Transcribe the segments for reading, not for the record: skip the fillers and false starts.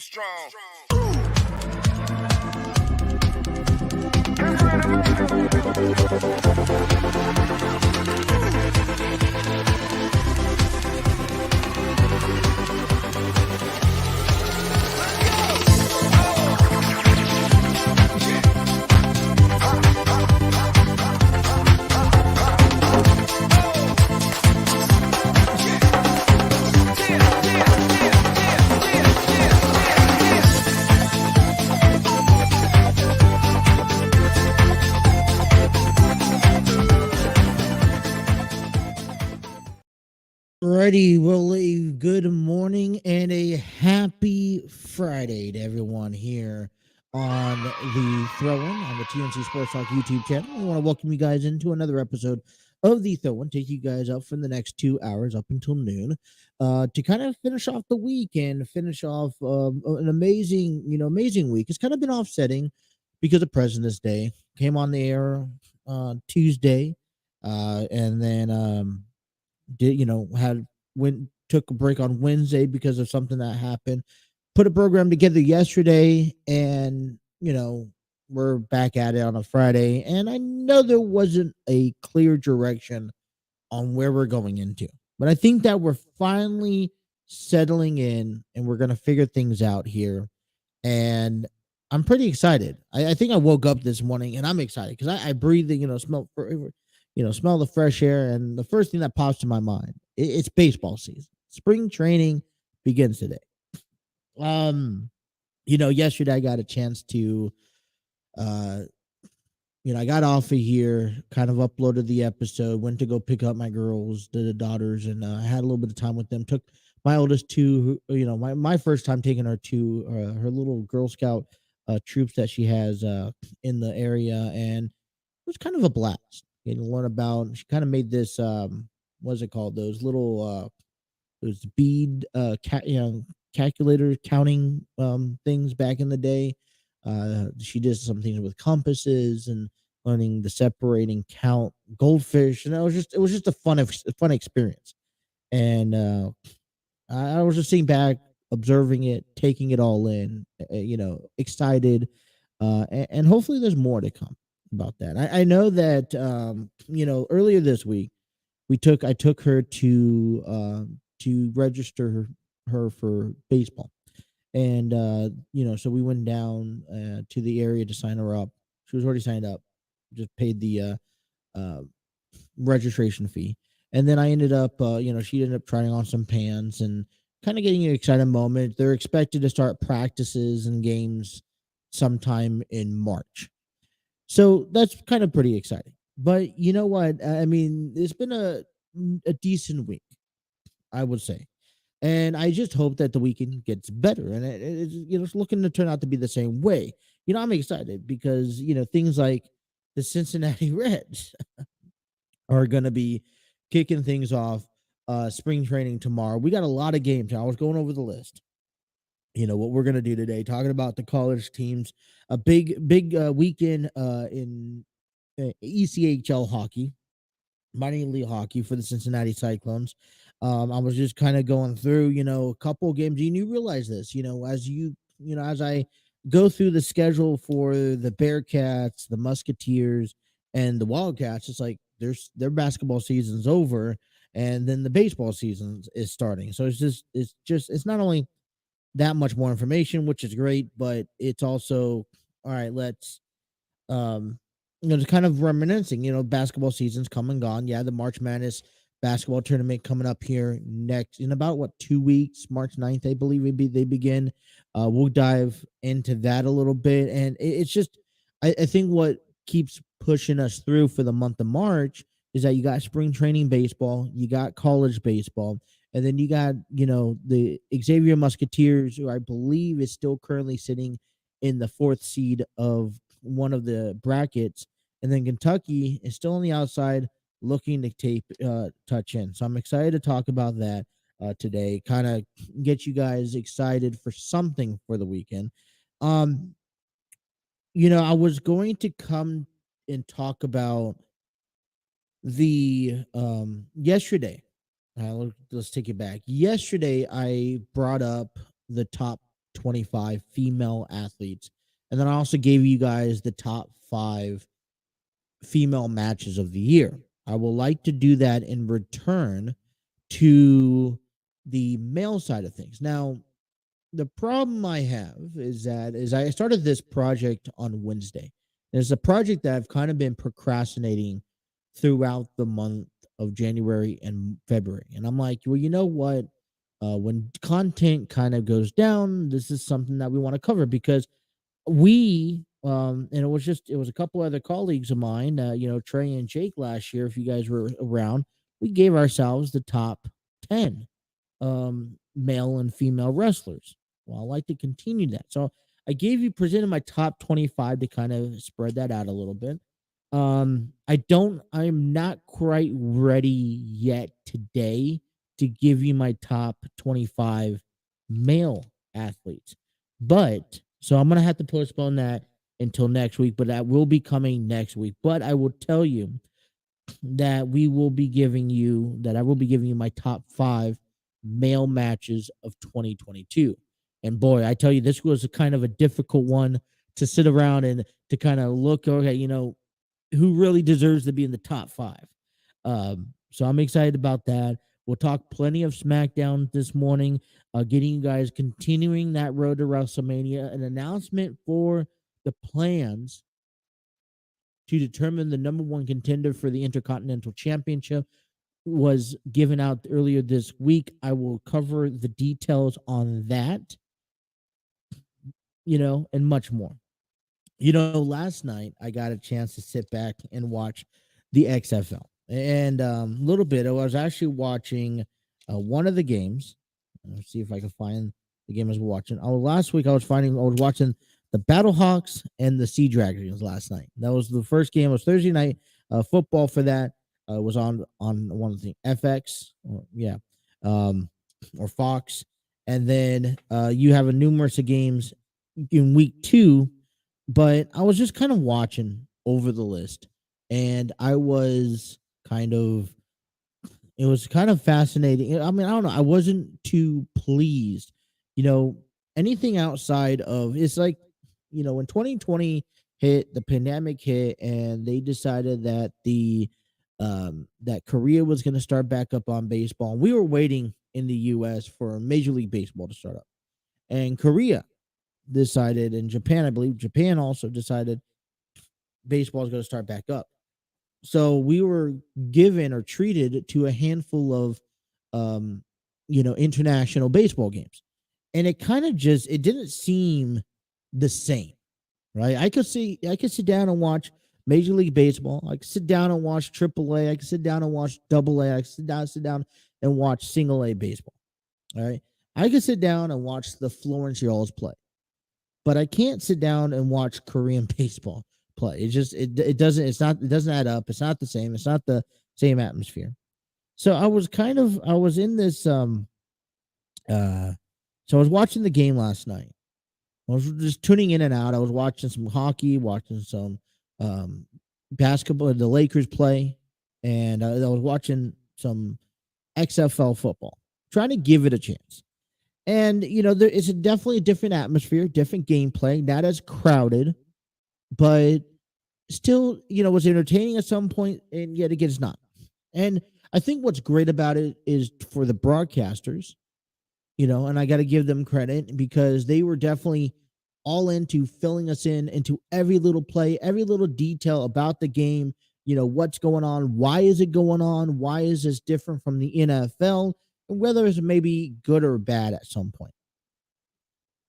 be strong. Alrighty, well, a good morning and a happy Friday to everyone here on the Throw-In on the TNC Sports Talk YouTube channel. We want to welcome you guys into another episode of the Throw-In, take you guys up for the next 2 hours up until noon to kind of finish off the week and finish off an amazing week. It's kind of been offsetting because of President's Day. Came on the air Tuesday and then took a break on Wednesday because of something that happened. Put a program together yesterday, and we're back at it on a Friday. And I know there wasn't a clear direction on where we're going into, but I think that we're finally settling in, and we're gonna figure things out here. And I'm pretty excited. I think I woke up this morning and I'm excited because I breathe the smell the fresh air, and the first thing that pops to my mind, it's baseball season. Spring training begins today. Yesterday I got a chance to I got off of here, kind of uploaded the episode, went to go pick up my girls, the daughters, and I had a little bit of time with them. Took my oldest to, my first time taking her to her little Girl Scout troops that she has in the area, and it was kind of a blast. Learn about. She kind of made this. What's it called? Those little those bead calculator counting things back in the day. She did some things with compasses and learning to separate and count goldfish, and it was just a fun experience. And I was just sitting back, observing it, taking it all in, excited, and hopefully there's more to come about that. I know that earlier this week I took her to register her for baseball, and so we went down to the area to sign her up. She was already signed up, just paid the registration fee, and then I ended up she ended up trying on some pants and kind of getting an excited moment. They're expected to start practices and games sometime in March. So that's kind of pretty exciting. But you know what? I mean, it's been a decent week, I would say. And I just hope that the weekend gets better. And it's looking to turn out to be the same way. I'm excited because, things like the Cincinnati Reds are going to be kicking things off spring training tomorrow. We got a lot of games. I was going over the list. What we're going to do today, talking about the college teams, a big weekend in ECHL hockey, minor league hockey for the Cincinnati Cyclones. I was just kind of going through, a couple of games, and you realize this, as I go through the schedule for the Bearcats, the Musketeers, and the Wildcats, it's like their basketball season's over, and then the baseball season is starting. So it's not only that much more information, which is great, but it's also all right. Let's just kind of reminiscing. Basketball season's come and gone. Yeah, the March Madness basketball tournament coming up here next in about 2 weeks, March 9th, I believe they begin. We'll dive into that a little bit, and it's just I think what keeps pushing us through for the month of March is that you got spring training baseball, you got college baseball, and then you got, the Xavier Musketeers, who I believe is still currently sitting in the 4th seed of one of the brackets. And then Kentucky is still on the outside looking to touch in. So I'm excited to talk about that today, kind of get you guys excited for something for the weekend. I was going to come and talk about the yesterday. Let's take it back. Yesterday, I brought up the top 25 female athletes. And then I also gave you guys the top 5 female matches of the year. I will like to do that in return to the male side of things. Now, the problem I have is I started this project on Wednesday. It's a project that I've kind of been procrastinating throughout the month of January and February. And I'm like, well, you know what? When content kind of goes down, this is something that we want to cover because and it was a couple other colleagues of mine, Trey and Jake last year, if you guys were around, we gave ourselves the top 10 male and female wrestlers. Well, I like to continue that. So I presented my top 25 to kind of spread that out a little bit. I'm not quite ready yet today to give you my top 25 male athletes. But so I'm going to have to postpone that until next week, but that will be coming next week. But I will tell you that I will be giving you my top 5 male matches of 2022. And boy, I tell you, this was a kind of a difficult one to sit around and to kind of look, okay, who really deserves to be in the top 5. So I'm excited about that. We'll talk plenty of SmackDown this morning, getting you guys continuing that road to WrestleMania, an announcement for the plans to determine the number 1 contender for the Intercontinental Championship was given out earlier this week. I will cover the details on that, and much more. Last night I got a chance to sit back and watch the XFL. And a little bit, I was actually watching one of the games. Let's see if I can find the game I was watching. Last week I was watching the Battlehawks and the Sea Dragons last night. That was the first game. It was Thursday night football for that. Was on one of the FX, or Fox. And then you have a numerous of games in week 2. But I was just kind of watching over the list, and it was kind of fascinating. I mean, I don't know. I wasn't too pleased. Anything outside of, it's like, when 2020 hit, the pandemic hit, and they decided that that Korea was going to start back up on baseball. And we were waiting in the U.S. for Major League Baseball to start up, and Korea decided, and Japan, I believe Japan also decided baseball is going to start back up. So we were given or treated to a handful of, international baseball games. And it kind of it didn't seem the same, right? I could sit down and watch Major League Baseball. I could sit down and watch AAA. I could sit down and watch AA. I could sit down and watch single A baseball. All right. I could sit down and watch the Florence Yarls play. But I can't sit down and watch Korean baseball play. It doesn't add up. It's not the same. It's not the same atmosphere. So I was in this so I was watching the game last night. I was just tuning in and out. I was watching some hockey, watching some basketball, the Lakers play, and I was watching some XFL football, trying to give it a chance. And, there is definitely a different atmosphere, different gameplay, not as crowded, but still, was entertaining at some point, and yet again, it's not. And I think what's great about it is for the broadcasters, and I got to give them credit because they were definitely all into filling us into every little play, every little detail about the game, what's going on, why is it going on, why is this different from the NFL, whether it's maybe good or bad at some point.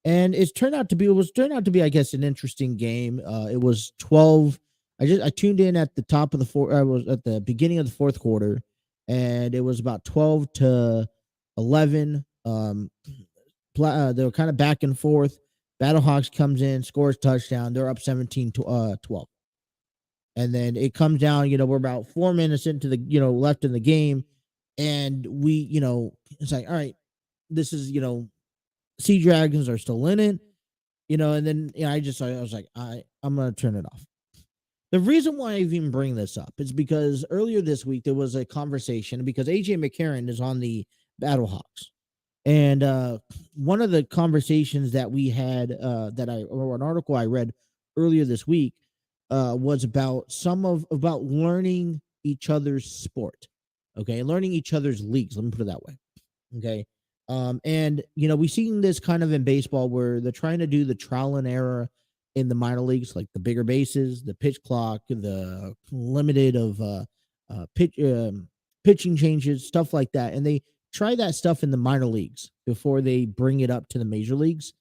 And it turned out to be, I guess, an interesting game. It was 12. I tuned in at the top of the fourth. I was at the beginning of the fourth quarter, and it was about 12 to 11. They were kind of back and forth. Battlehawks comes in, scores touchdown. They're up 17 to 12. And then it comes down, we're about 4 minutes into the, left in the game. And we, it's like, all right, this is, Sea Dragons are still in it, and then I was like, I'm going to turn it off. The reason why I even bring this up is because earlier this week there was a conversation because AJ McCarron is on the Battlehawks. And one of the conversations that we had or an article I read earlier this week was about about learning each other's sport. Okay, learning each other's leagues. Let me put it that way. Okay. And we've seen this kind of in baseball where they're trying to do the trial and error in the minor leagues, like the bigger bases, the pitch clock, the limited of pitching changes, stuff like that. And they try that stuff in the minor leagues before they bring it up to the major leagues.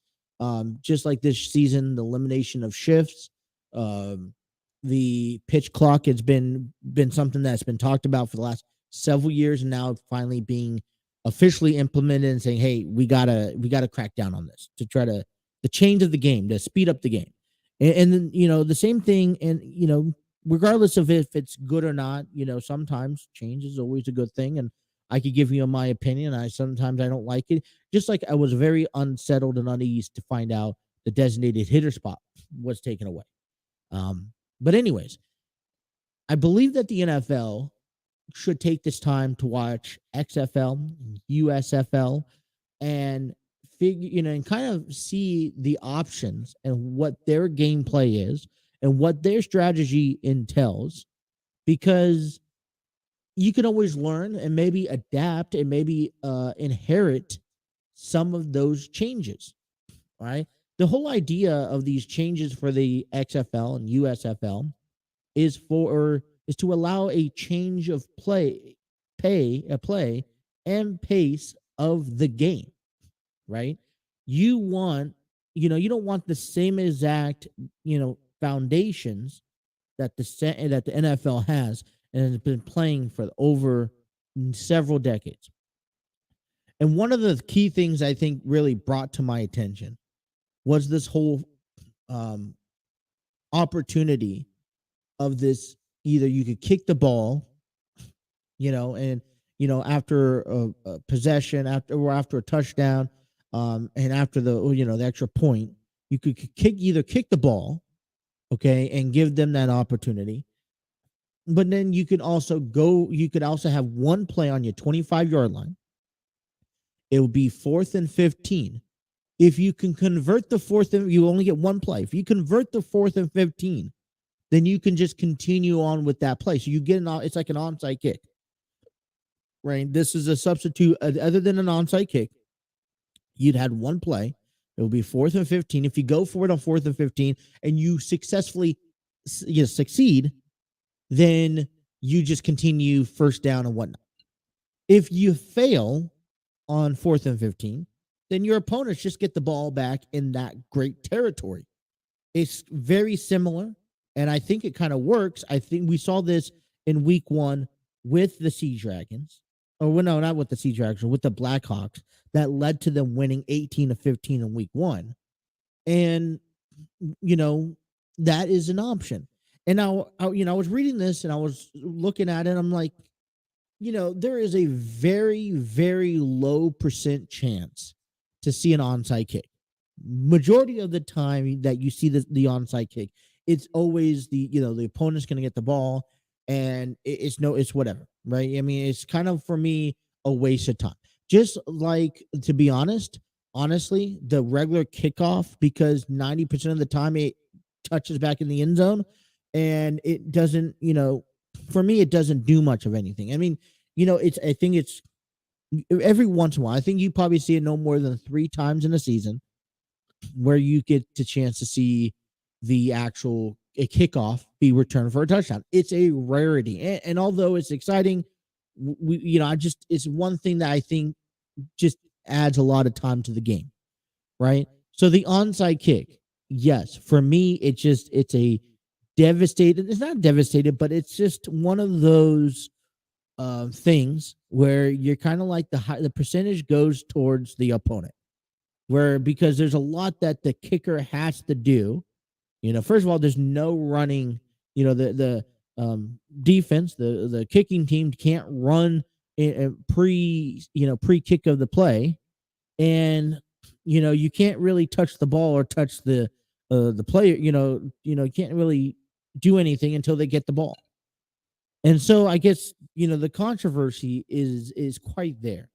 Just like this season, the elimination of shifts, um, the pitch clock has been something that's been talked about for the last several years, and now finally being officially implemented and saying, "Hey, we gotta crack down on this to try to the change of the game to speed up the game." And then the same thing, and regardless of if it's good or not, sometimes change is always a good thing, and I could give you my opinion. I don't like it. Just like I was very unsettled and uneasy to find out the designated hitter spot was taken away. But anyways, I believe that the NFL should take this time to watch XFL, USFL, and and kind of see the options and what their gameplay is and what their strategy entails, because you can always learn and maybe adapt and maybe inherit some of those changes, right? The whole idea of these changes for the XFL and USFL is to allow a change of play and pace of the game, right? You want, you don't want the same exact, foundations that the NFL has and has been playing for over several decades. And one of the key things I think really brought to my attention was this whole um, opportunity of this, either you could kick the ball, and after a possession, after a touchdown, and after the extra point, you could either kick the ball, okay, and give them that opportunity. But then you could also have one play on your 25-yard line. It would be 4th and 15. If you can convert the fourth, and you only get one play. If you convert the 4th and 15, then you can just continue on with that play. So you get it's like an onside kick, right? This is a substitute other than an onside kick. You'd had one play. It will be 4th and 15. If you go for it on 4th and 15 and you successfully succeed, then you just continue first down and whatnot. If you fail on 4th and 15, then your opponents just get the ball back in that great territory. It's very similar, and I think it kind of works. I think we saw this in week 1 with the Sea Dragons. Oh, well, no, not with the Sea Dragons, with the Blackhawks. That led to them winning 18-15 in week 1. And, that is an option. And now, I was reading this and I was looking at it. I'm like, there is a very, very low percent chance to see an onside kick. Majority of the time that you see the onside kick, it's always the opponent's going to get the ball, and it's whatever, right? I mean, it's kind of, for me, a waste of time. Just like, to be honestly, the regular kickoff, because 90% of the time it touches back in the end zone, and it doesn't, for me, it doesn't do much of anything. I mean, I think it's every once in a while. I think you probably see it no more than 3 times in a season where you get the chance to see the actual a kickoff be returned for a touchdown. It's a rarity, and although it's exciting, it's one thing that I think just adds a lot of time to the game, right? So the onside kick, yes, for me, it's a devastated. It's not devastated, but it's just one of those things where you're kind of like the percentage goes towards the opponent, because there's a lot that the kicker has to do. First of all, there's no running. The defense, the kicking team can't run pre kick of the play, and you can't really touch the ball or touch the player. You can't really do anything until they get the ball. And so I guess the controversy is quite there.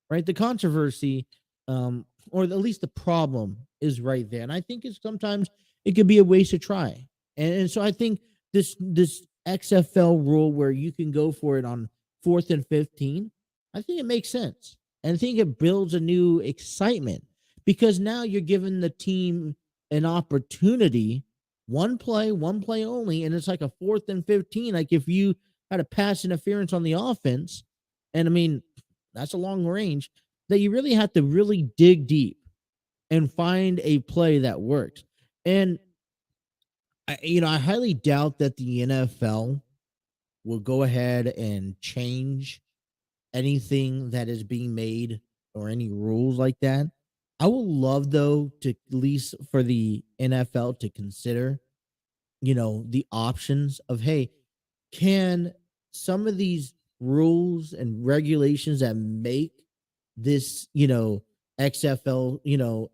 right? The controversy, or at least the problem, is right there, and I think it's sometimes it could be a waste to try, and so I think this XFL rule where you can go for it on 4th and 15, I think it makes sense, and I think it builds a new excitement because now you're giving the team an opportunity, one play only, and it's like a 4th and 15. Like if you had a pass interference on the offense, and I mean that's a long range, that you really have to really dig deep and find a play that works. And I highly doubt that the NFL will go ahead and change anything that is being made or any rules like that. I would love though to at least for the NFL to consider, the options of, hey, can some of these rules and regulations that make this, XFL,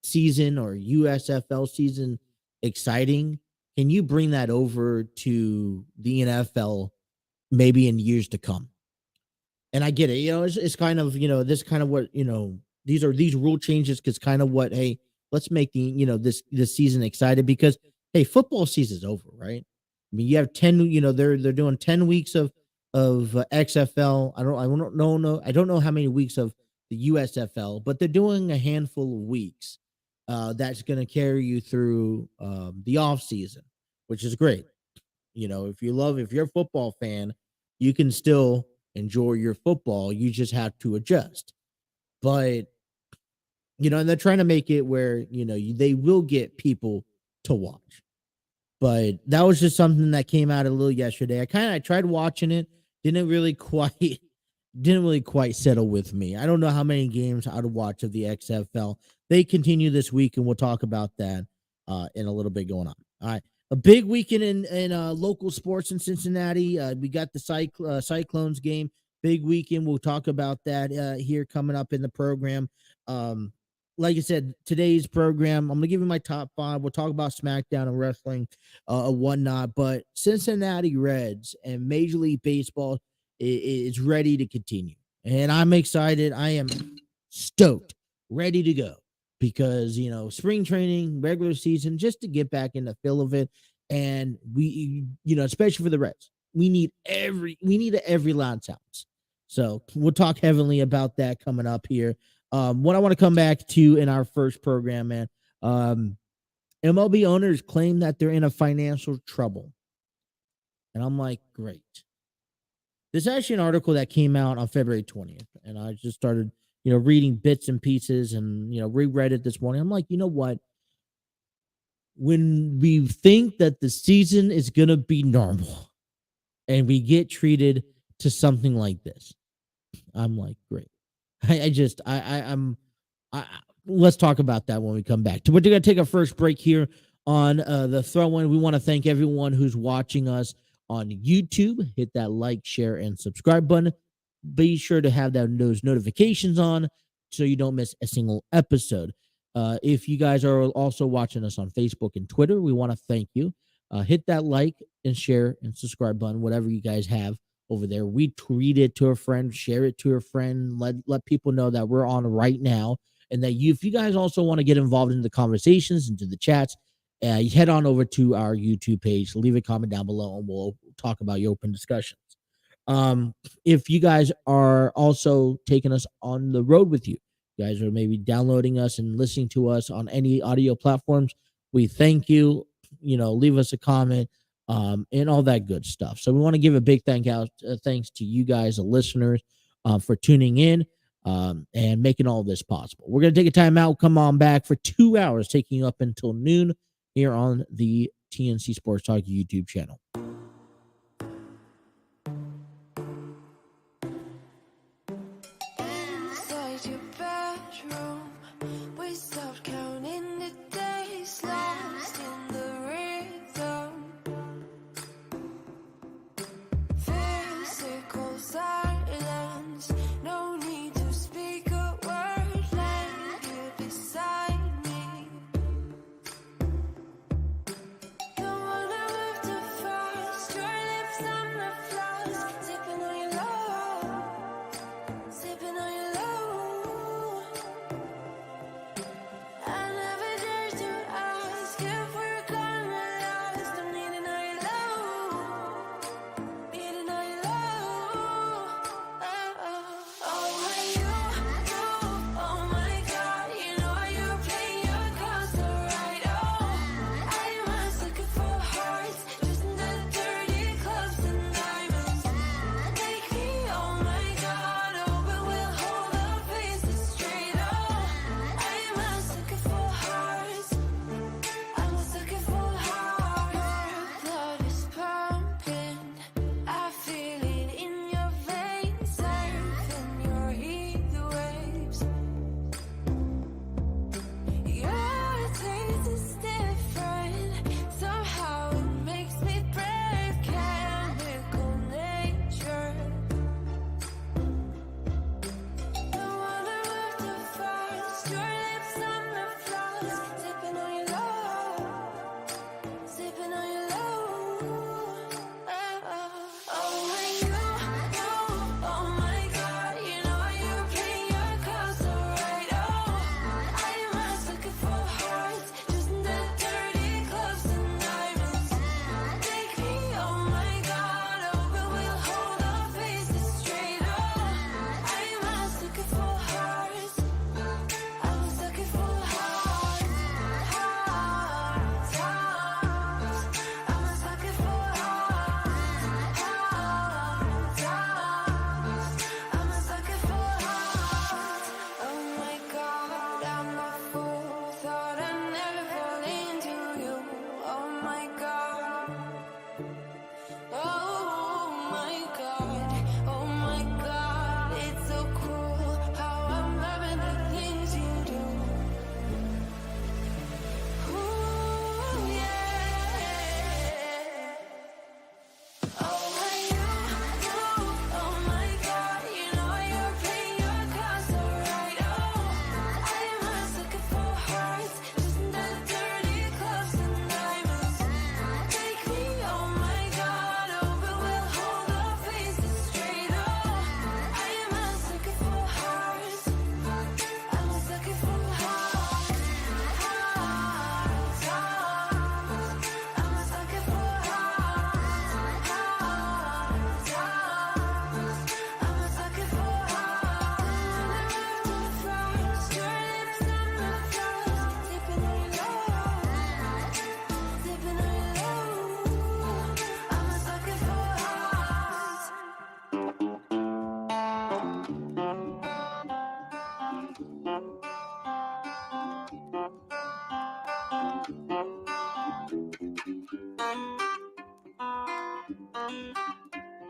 season or USFL season exciting, can you bring that over to the NFL maybe in years to come? And I get it. It's kind of, this kind of what, these rule changes because kind of what, hey, let's make the, this season excited because, hey, football season's over, right? I mean, you have 10, they're doing 10 weeks of XFL. I don't know, no, I don't know how many weeks of the USFL, but they're doing a handful of weeks that's going to carry you through the off season, which is great. If you're a football fan, you can still enjoy your football. You just have to adjust. But, and they're trying to make it where, they will get people to watch. But that was just something that came out a little yesterday. I tried watching it, didn't really quite settle with me. I don't know how many games I'd watch of the XFL. They continue this week, and we'll talk about that in a little bit going on. All right. A big weekend in local sports in Cincinnati. We got the Cyclones game. Big weekend. We'll talk about that here coming up in the program. Like I said, today's program, I'm going to give you my top 5. We'll talk about SmackDown and wrestling and whatnot. But Cincinnati Reds and Major League Baseball is ready to continue. And I'm excited. I am stoked, ready to go. Because, spring training, regular season, just to get back in the feel of it. And we, especially for the Reds, we need every loud ounce. So we'll talk heavily about that coming up here. What I want to come back to in our first program, man, MLB owners claim that they're in a financial trouble. And I'm like, great. There's actually an article that came out on February 20th, and I just started reading bits and pieces and, reread it this morning. I'm like, you know what? When we think that the season is going to be normal and we get treated to something like this, I'm like, great. Let's talk about that when we come back. We're going to take our first break here on the throw-in. We want to thank everyone who's watching us on YouTube. Hit that like, share, and subscribe button. Be sure to have those notifications on so you don't miss a single episode. If you guys are also watching us on Facebook and Twitter, we want to thank you. Hit that like and share and subscribe button, whatever you guys have over there. Retweet it to a friend, share it to a friend, let people know that we're on right now, and that if you guys also want to get involved in the conversations, into the chats, you head on over to our YouTube page, leave a comment down below, and we'll talk about your open discussions. If you guys are also taking us on the road with you guys are maybe downloading us and listening to us on any audio platforms, we thank you. Leave us a comment, and all that good stuff. So we want to give a big thanks to you guys, the listeners, for tuning in and making all this possible. We're going to take a time out, come on back for 2 hours, taking you up until noon here on the TNC Sports Talk YouTube channel.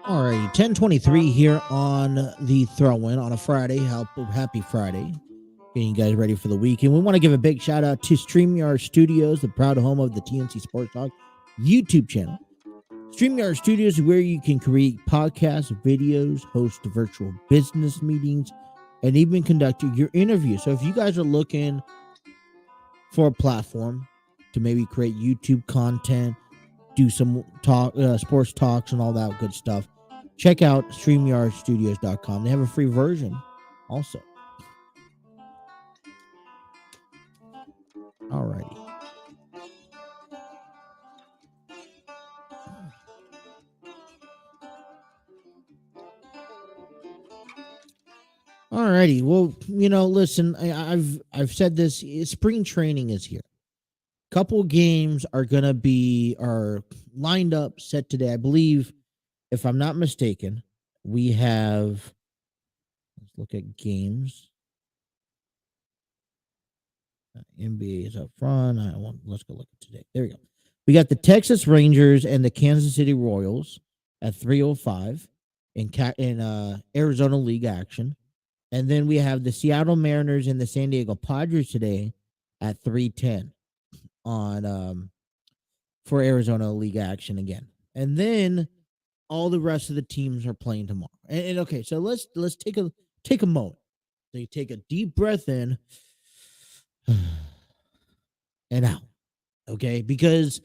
All right, 10:23 here on the throw-in on a Friday. Happy Friday. Getting you guys ready for the weekend. We want to give a big shout out to StreamYard Studios, the proud home of the TNC Sports Talk YouTube channel. StreamYard Studios is where you can create podcasts, videos, host virtual business meetings, and even conduct your interviews. So if you guys are looking for a platform to maybe create YouTube content, do some sports talks and all that good stuff, check out StreamYardStudios.com. They have a free version also. Alrighty. Alrighty. Well, listen, I've said this. Spring training is here. Couple games are lined up, set today. I believe, if I'm not mistaken, we have. Let's look at games. NBA is up front. Let's go look at today. There we go. We got the Texas Rangers and the Kansas City Royals at 3:05 in Arizona League action. And then we have the Seattle Mariners and the San Diego Padres today at 3:10 on for Arizona League action again. And then all the rest of the teams are playing tomorrow. And okay, so let's take a moment. So you take a deep breath in and out. Okay, because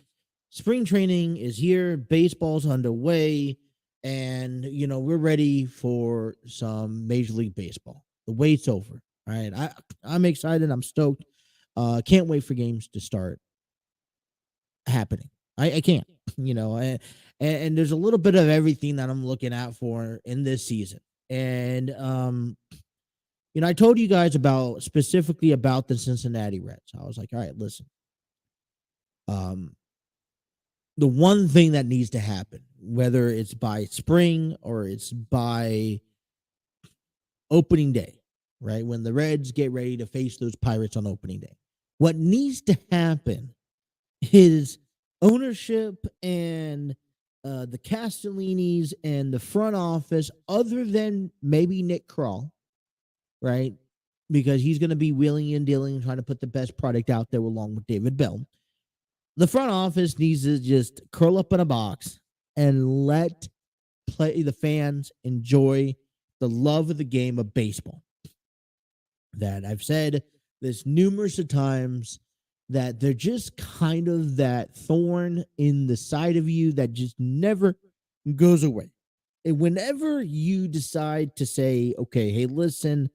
spring training is here, baseball's underway, and we're ready for some Major League Baseball. The wait's over. All right, I'm excited. I'm stoked. Can't wait for games to start happening. I can't, and there's a little bit of everything that I'm looking out for in this season. And I told you guys specifically about the Cincinnati Reds. I was like, all right, listen. The one thing that needs to happen, whether it's by spring or it's by opening day, right? When the Reds get ready to face those Pirates on opening day, what needs to happen is ownership and the Castellinis and the front office, other than maybe Nick Kroll, right? Because he's going to be wheeling and dealing and trying to put the best product out there along with David Bell. The front office needs to just curl up in a box and let the fans enjoy the love of the game of baseball. That I've said this numerous of times, that they're just kind of that thorn in the side of you that just never goes away. And whenever you decide to say, okay, hey, listen,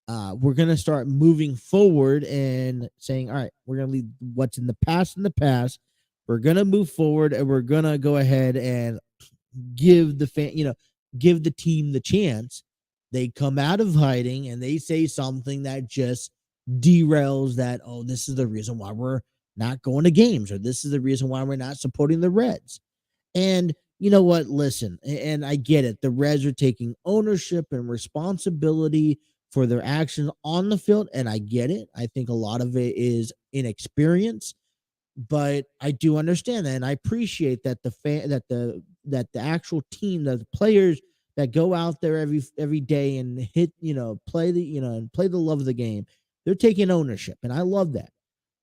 we're going to start moving forward and saying, all right, we're going to leave what's in the past in the past. We're going to move forward, and we're going to go ahead and give the team the chance. They come out of hiding and they say something that just derails that. Oh, this is the reason why we're not going to games, or this is the reason why we're not supporting the Reds. And you know what? Listen, and I get it. The Reds are taking ownership and responsibility for their actions on the field, and I get it. I think a lot of it is inexperience, but I do understand that, and I appreciate that the actual team, that the players that go out there every day and play the love of the game, they're taking ownership, and I love that.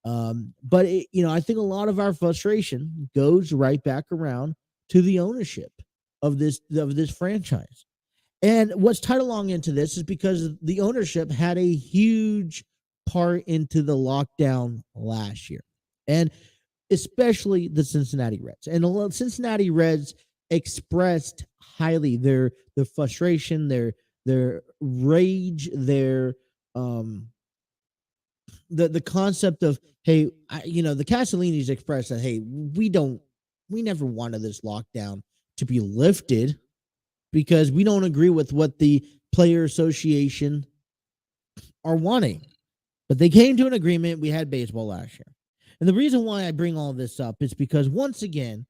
But I think a lot of our frustration goes right back around to the ownership of this franchise. And what's tied along into this is because the ownership had a huge part into the lockdown last year, and especially the Cincinnati Reds. And the Cincinnati Reds expressed highly their frustration, their rage, their the concept of, hey, the Castellinis expressed that, hey, we never wanted this lockdown to be lifted, because we don't agree with what the player association are wanting. But they came to an agreement. We had baseball last year. And the reason why I bring all this up is because, once again,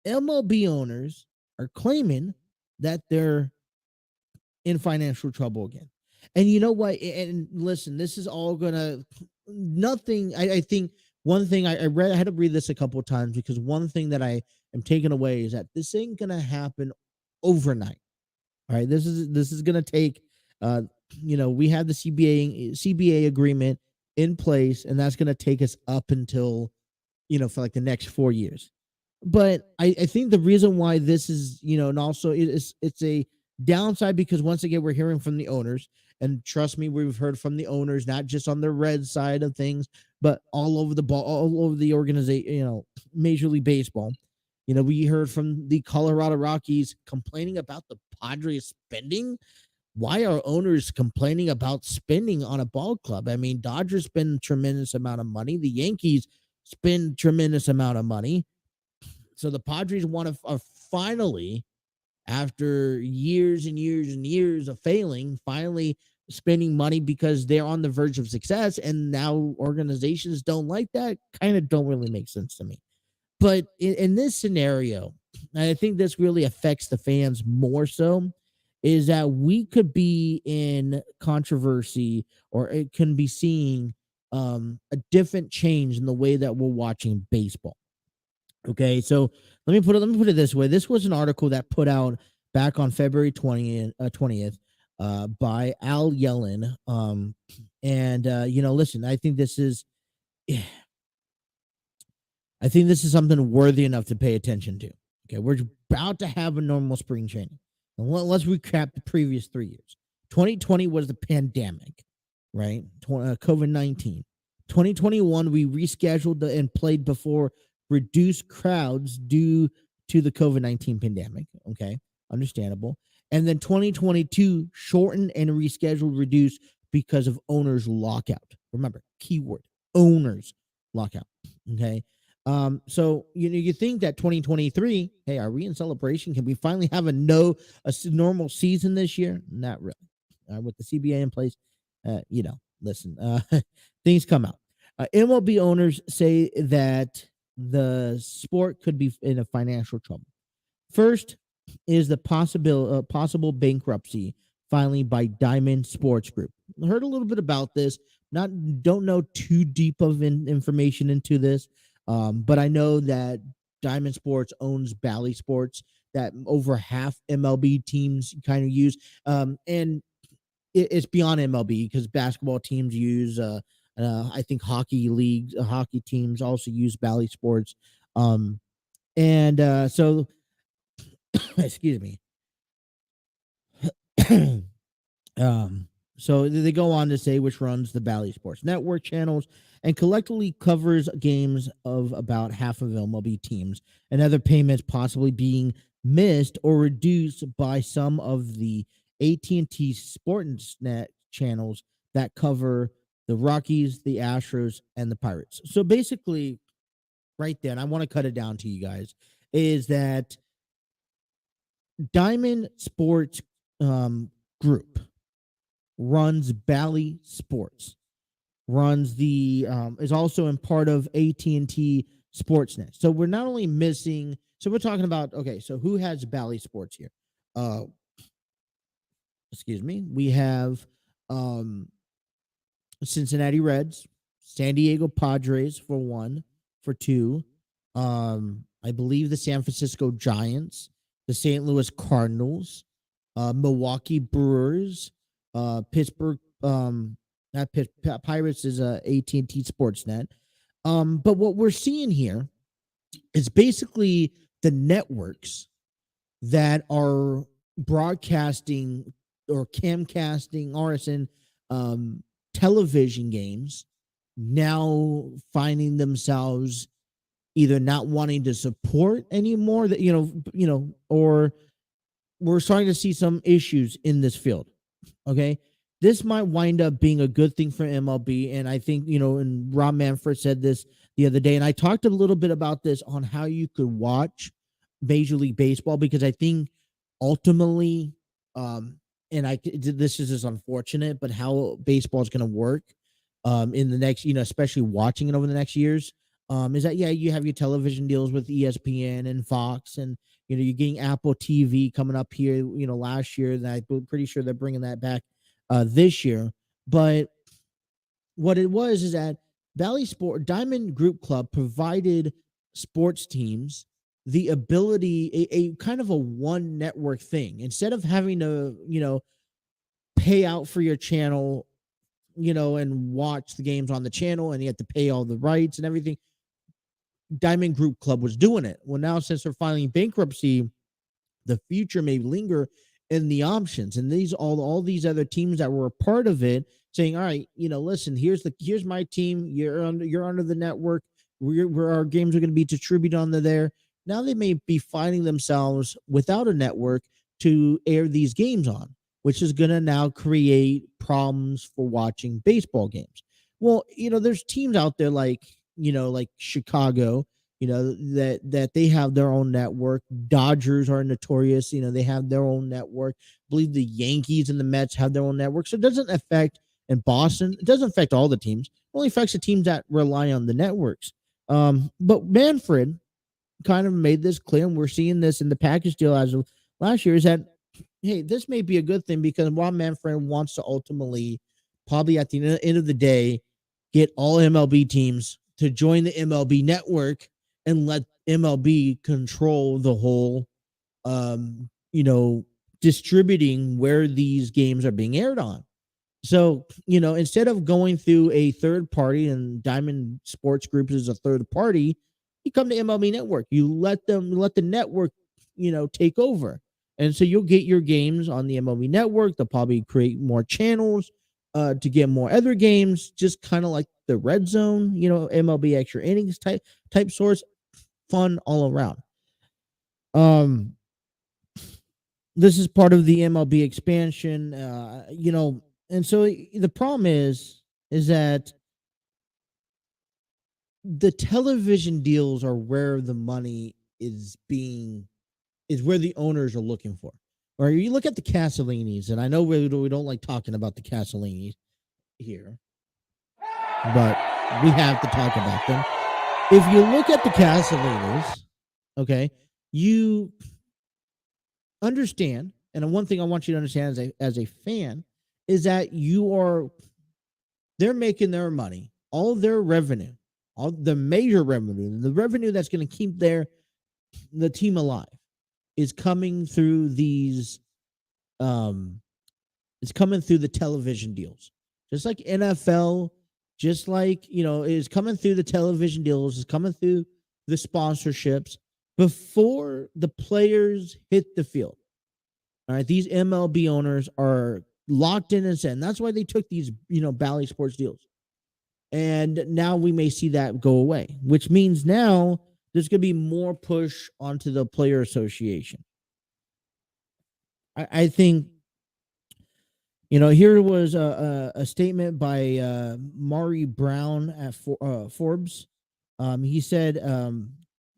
MLB owners are claiming that they're in financial trouble again. And you know what? And listen, this is all I think one thing I had to read this a couple of times, because one thing that I am taking away is that this ain't going to happen overnight. All right, this is going to take uh we have the CBA agreement in place, and that's going to take us up until for like the next 4 years. But I think the reason why this is, and also it's a downside because once again we're hearing from the owners, and trust me, we've heard from the owners not just on the red side of things, but all over the ball, all over the organization, Major League Baseball. We heard from the Colorado Rockies complaining about the Padres spending. Why are owners complaining about spending on a ball club? I mean, Dodgers spend a tremendous amount of money. The Yankees spend tremendous amount of money. So the Padres want to finally, after years and years and years of failing, finally spending money because they're on the verge of success. And now organizations don't like that. Kind of don't really make sense to me. But in this scenario, and I think this really affects the fans more so, is that we could be in controversy, or it can be seeing a different change in the way that we're watching baseball. Okay, so let me put it this way. This was an article that put out back on February 20th by Al Yellen. And listen, I think this is something worthy enough to pay attention to. Okay, we're about to have a normal spring training. And let's recap the previous 3 years. 2020 was the pandemic, right? COVID-19. 2021, we rescheduled and played before reduced crowds due to the COVID-19 pandemic. Okay, understandable. And then 2022, shortened and rescheduled, reduced because of owners' lockout. Remember, keyword, owners' lockout. Okay. So you think that 2023, hey, are we in celebration? Can we finally have a normal season this year? Not really. With the CBA in place, listen, things come out. MLB owners say that the sport could be in a financial trouble. First is the possible bankruptcy filing by Diamond Sports Group. I heard a little bit about this. Don't know too deep of information into this. But I know that Diamond Sports owns Bally Sports, that over half MLB teams kind of use. And it's beyond MLB because basketball teams use, I think hockey teams also use Bally Sports. So, excuse me. So they go on to say which runs the Bally Sports Network channels and collectively covers games of about half of MLB teams, and other payments possibly being missed or reduced by some of the AT&T Sportsnet channels that cover the Rockies, the Astros, and the Pirates. So basically, right there, and I want to cut it down to you guys, is that Diamond Sports Group runs Bally Sports, runs is also in part of AT&T Sportsnet. So we're not only missing, so we're talking about, okay, so who has Bally Sports here? Excuse me. We have Cincinnati Reds, San Diego Padres for one, for two. I believe the San Francisco Giants, the St. Louis Cardinals, Milwaukee Brewers, Pittsburgh, Pirates is AT&T Sportsnet. But what we're seeing here is basically the networks that are broadcasting or camcasting RSN television games now finding themselves either not wanting to support anymore, that or we're starting to see some issues in this field. Okay, this might wind up being a good thing for MLB, and I think and Rob Manfred said this the other day, and I talked a little bit about this on how you could watch Major League Baseball, because I think ultimately, this is just unfortunate, but how baseball is going to work in the next, especially watching it over the next years, is that, yeah, you have your television deals with ESPN and Fox, and you're getting Apple TV coming up here, last year, and I'm pretty sure they're bringing that back this year. But what it was is that Diamond Group Club provided sports teams the ability, a kind of a one network thing, instead of having to, pay out for your channel, and watch the games on the channel, and you have to pay all the rights and everything. Diamond Group Club was doing it. Well, now since they're filing bankruptcy, the future may linger in the options, and these all these other teams that were a part of it saying, all right, listen, here's my team, you're under the network, where our games are going to be distributed onto there. Now they may be finding themselves without a network to air these games on, which is going to now create problems for watching baseball games. Well, there's teams out there like, like Chicago, that they have their own network. Dodgers are notorious, they have their own network. I believe the Yankees and the Mets have their own network. So it doesn't affect, in Boston, it doesn't affect all the teams. It only affects the teams that rely on the networks. But Manfred kind of made this clear, and we're seeing this in the package deal as of last year, is that, hey, this may be a good thing, because Rob Manfred wants to ultimately, probably at the end of the day, get all MLB teams to join the MLB network and let MLB control the whole, distributing where these games are being aired on. So, instead of going through a third party, and Diamond Sports Group is a third party, you come to MLB Network. You let the network, take over. And so you'll get your games on the MLB Network. They'll probably create more channels to get more other games, just kind of like the Red Zone, MLB Extra Innings type source. Fun all around. This is part of the MLB expansion, and so the problem is that the television deals are where the money is where the owners are looking for. Or you look at the Castellinis, and I know we don't like talking about the Castellinis here, but we have to talk about them. If you look at the Castellinis, okay, you understand, and one thing I want you to understand as a fan is that they're making their money, all their revenue, all the major revenue, the revenue that's going to keep the team alive, is coming through these, it's coming through the television deals, just like NFL, just like, is coming through the television deals, is coming through the sponsorships before the players hit the field. All right, these MLB owners are locked in and set, and that's why they took these, Bally Sports deals. And now we may see that go away, which means now there's going to be more push onto the player association. I think, here was a statement by Maury Brown at Forbes. He said,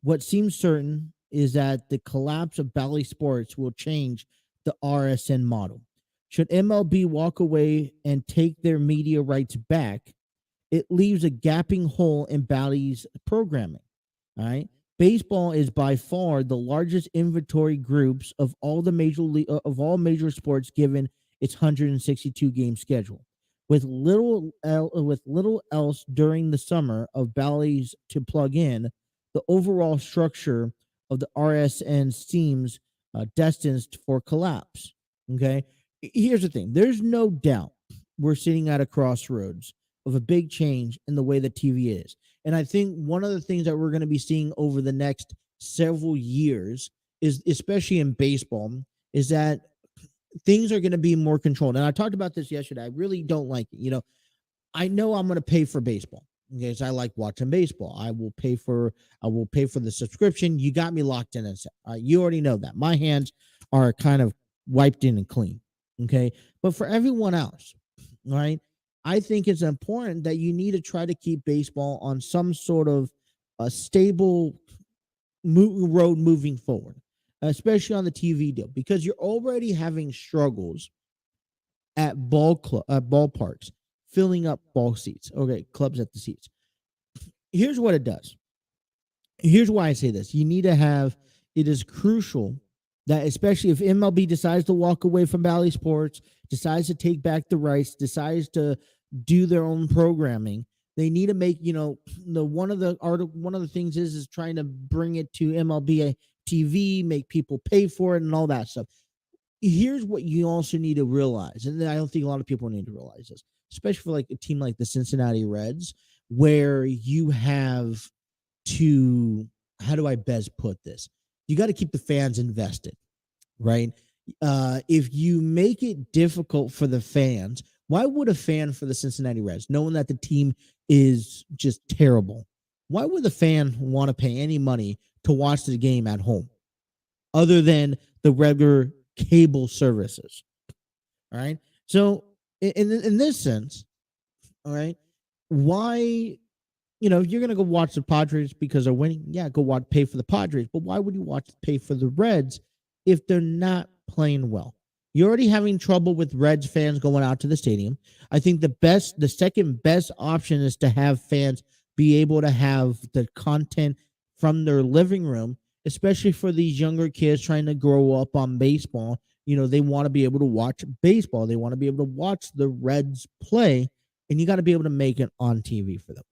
what seems certain is that the collapse of Bally Sports will change the RSN model. Should MLB walk away and take their media rights back, it leaves a gaping hole in Bally's programming. All right. Baseball is by far the largest inventory groups of all major sports, given its 162 game schedule. With little else during the summer of Bally's to plug in, the overall structure of the RSN seems destined for collapse. Okay. Here's the thing. There's no doubt we're sitting at a crossroads of a big change in the way that TV is. And I think one of the things that we're going to be seeing over the next several years is, especially in baseball, is that things are going to be more controlled. And I talked about this yesterday. I really don't like it. I know I'm going to pay for baseball because I like watching baseball. I will pay for the subscription. You got me locked in and set. You already know that. My hands are kind of wiped in and clean. Okay. But for everyone else, right, I think it's important that you need to try to keep baseball on some sort of a stable road moving forward, especially on the TV deal, because you're already having struggles at ballparks, filling up ball seats. Okay, clubs at the seats. Here's what it does. Here's why I say this. You need to have, it is crucial that, especially if MLB decides to walk away from Bally Sports, decides to take back the rights, decides to do their own programming, They need to make, one of the things is trying to bring it to MLB TV, make people pay for it and all that stuff. Here's what you also need to realize, and I don't think a lot of people need to realize this, especially for like a team like the Cincinnati Reds, where you have to, how do I best put this? You got to keep the fans invested, right? If you make it difficult for the fans, why would a fan for the Cincinnati Reds, knowing that the team is just terrible, why would the fan want to pay any money to watch the game at home other than the regular cable services? All right. So in this sense, all right, why, if you're gonna go watch the Padres because they're winning, yeah, go watch, pay for the Padres. But why would you pay for the Reds if they're not playing well? You're already having trouble with Reds fans going out to the stadium. I think the second best option is to have fans be able to have the content from their living room, especially for these younger kids trying to grow up on baseball. They want to be able to watch baseball. They want to be able to watch the Reds play, and you got to be able to make it on TV for them.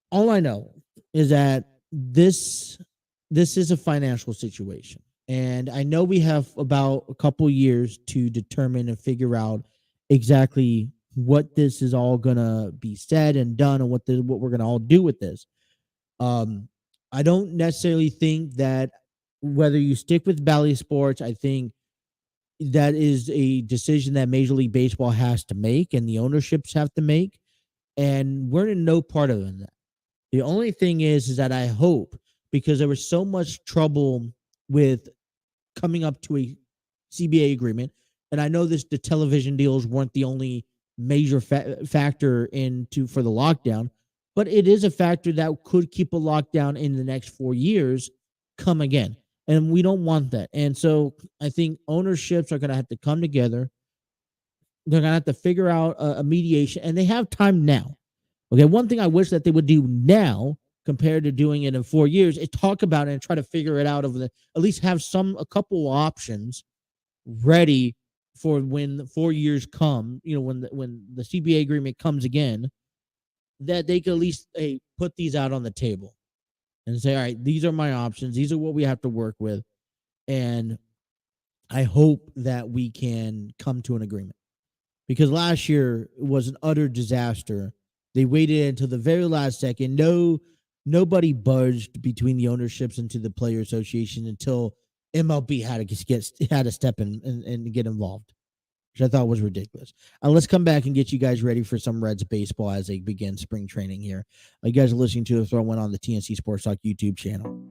All I know is that this is a financial situation, and I know we have about a couple years to determine and figure out exactly what this is all gonna be said and done, and what we're gonna all do with this. I don't necessarily think that whether you stick with Bally Sports, I think that is a decision that Major League Baseball has to make and the ownerships have to make, and we're in no part of that. The only thing is that I hope, because there was so much trouble with coming up to a CBA agreement, and I know the television deals weren't the only major factor for the lockdown, but it is a factor that could keep a lockdown in the next 4 years come again, and we don't want that. And so I think ownerships are going to have to come together. They're going to have to figure out a mediation, and they have time now. Okay, one thing I wish that they would do now compared to doing it in 4 years is talk about it and try to figure it out at least have a couple options ready for when the 4 years come, when the CBA agreement comes again, that they could at least put these out on the table and say, all right, these are my options. These are what we have to work with. And I hope that we can come to an agreement, because last year was an utter disaster. They waited until the very last second. Nobody budged between the ownerships and to the player association until MLB had to step in and get involved, which I thought was ridiculous. Let's come back and get you guys ready for some Reds baseball as they begin spring training here. You guys are listening to the Throw In on the TNC Sports Talk YouTube channel.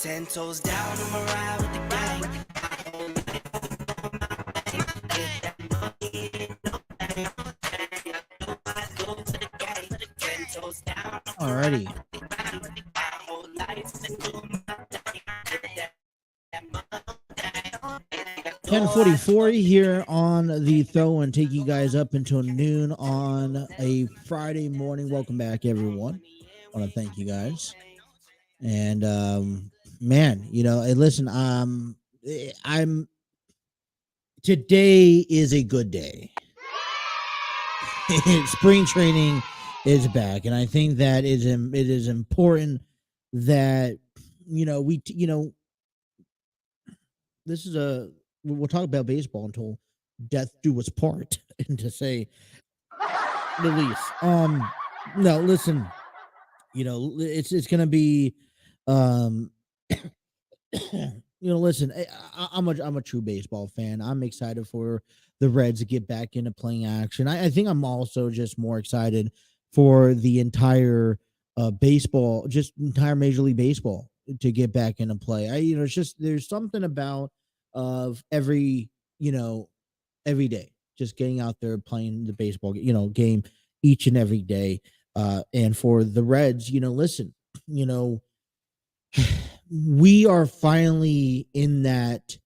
10 toes down, I'ma ride with the gang. Alrighty. 10:44 here on the throw and take you guys up until noon on a Friday morning. Welcome back, everyone. I want to thank you guys. And man, hey, listen, I'm today is a good day. Spring training is back, and I think that it is important that this is we'll talk about baseball until death do us part, and to say the least. No, listen, it's gonna be, um, listen, I'm a true baseball fan. I'm excited for the Reds to get back into playing action. I think I'm also just more excited for the entire baseball, just entire Major League Baseball to get back into play. It's just there's something about of every day, just getting out there playing the baseball, game each and every day. And for the Reds, listen, you know, we are finally in that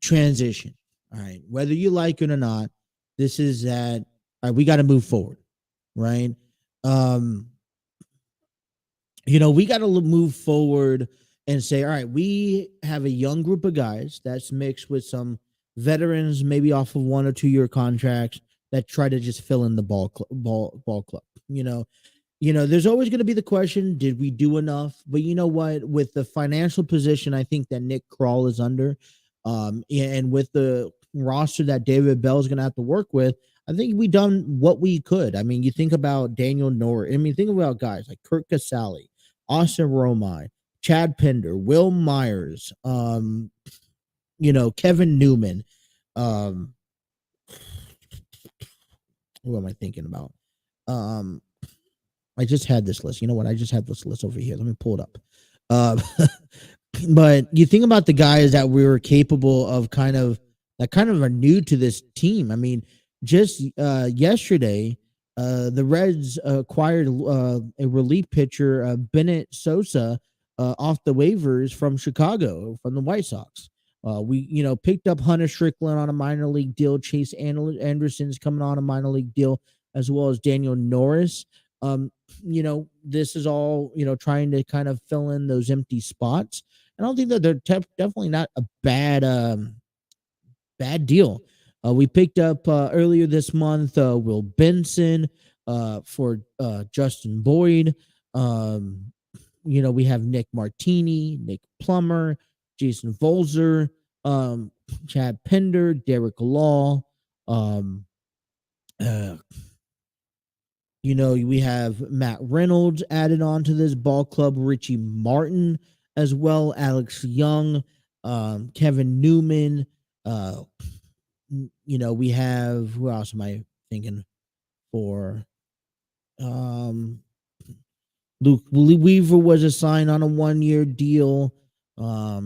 transition. All right. Whether you like it or not, this is that, all right, we got to move forward. Right. Um, we got to move forward and say, all right, we have a young group of guys that's mixed with some veterans, maybe off of 1 or 2 year contracts that try to just fill in the ball club. There's always going to be the question, did we do enough? But you know what? With the financial position, I think that Nick Kroll is under, and with the roster that David Bell is going to have to work with, I think we done what we could. I mean, you think about Daniel Norris. I mean, think about guys like Kurt Casale, Austin Romine, Chad Pender, Will Myers, Kevin Newman. Who am I thinking about? I just had this list. You know what? I just have this list over here. Let me pull it up. But you think about the guys that we were capable of that are new to this team. I mean, just yesterday, the Reds acquired a relief pitcher, Bennett Sosa, off the waivers from Chicago, from the White Sox. We picked up Hunter Strickland on a minor league deal. Chase Anderson's coming on a minor league deal, as well as Daniel Norris. This is all, trying to kind of fill in those empty spots. I don't think that they're definitely not a bad deal. We picked up earlier this month Will Benson for Justin Boyd. We have Nick Martini, Nick Plummer, Jason Volzer, Chad Pender, Derek Law. We have Matt Reynolds added on to this ball club, Richie Martin as well, Alex Young, Kevin Newman. We have, who else am I thinking for? Luke Weaver was assigned on a 1-year deal. I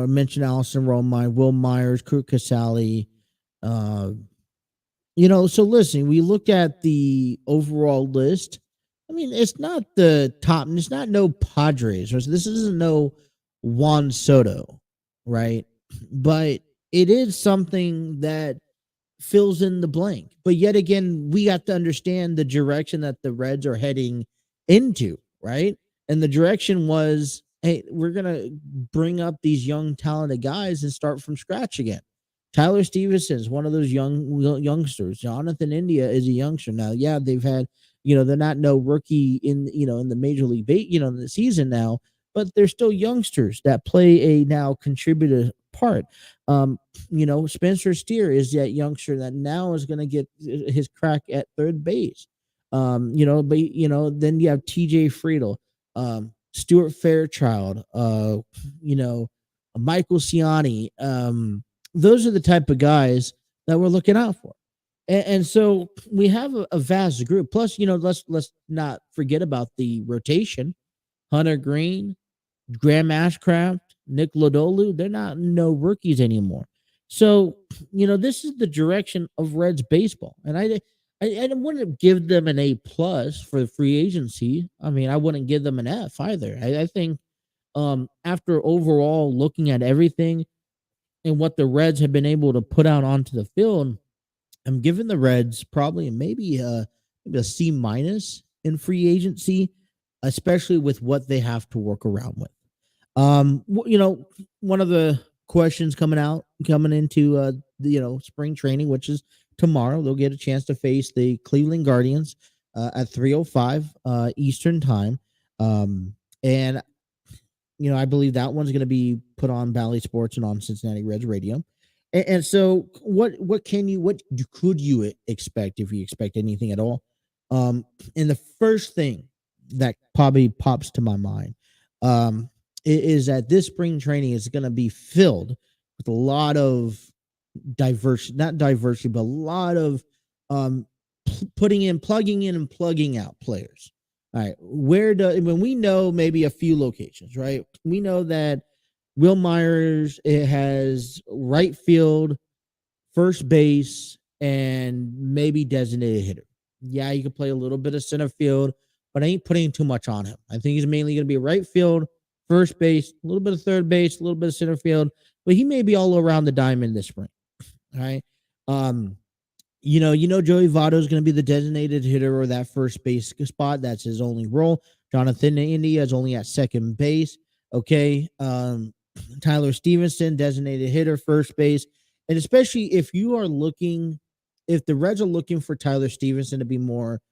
mentioned Allison Romine, Will Myers, Kurt Casale. So listen, we look at the overall list. I mean, it's not the top, it's not no Padres. This isn't no Juan Soto, right? But it is something that fills in the blank. But yet again, we have to understand the direction that the Reds are heading into, right? And the direction was, hey, we're going to bring up these young, talented guys and start from scratch again. Tyler Stevenson is one of those youngsters. Jonathan India is a youngster now. Yeah, they've had, they're not no rookie in the Major League, in the season now, but they're still youngsters that play a now contributor part. Spencer Steer is that youngster that now is going to get his crack at third base. Then you have TJ Friedel, Stuart Fairchild, Michael Ciani. Those are the type of guys that we're looking out for. And so we have a vast group. Plus, let's not forget about the rotation. Hunter Green, Graham Ashcraft, Nick Lodolu, they're not no rookies anymore. So, this is the direction of Reds baseball. And I wouldn't give them an A plus for free agency. I mean, I wouldn't give them an F either. I think after overall looking at everything and what the Reds have been able to put out onto the field, I'm giving the Reds probably maybe a C minus in free agency, especially with what they have to work around with. One of the questions coming into spring training, which is tomorrow, they'll get a chance to face the Cleveland Guardians at 3:05 Eastern time. And I believe that one's going to be put on Bally Sports and on Cincinnati Reds radio. And so what could you expect, if you expect anything at all? And the first thing that probably pops to my mind is that this spring training is going to be filled with a lot of diversity, not diversity, but a lot of plugging in and plugging out players. All right, when we know maybe a few locations, right? We know that Will Myers, it has right field, first base, and maybe designated hitter. Yeah, you can play a little bit of center field, but I ain't putting too much on him. I think he's mainly going to be right field, first base, a little bit of third base, a little bit of center field, but he may be all around the diamond this spring. All right. Joey Votto is going to be the designated hitter or that first base spot. That's his only role. Jonathan India is only at second base. Okay. Tyler Stevenson, designated hitter, first base. And especially if the Reds are looking for Tyler Stevenson to be more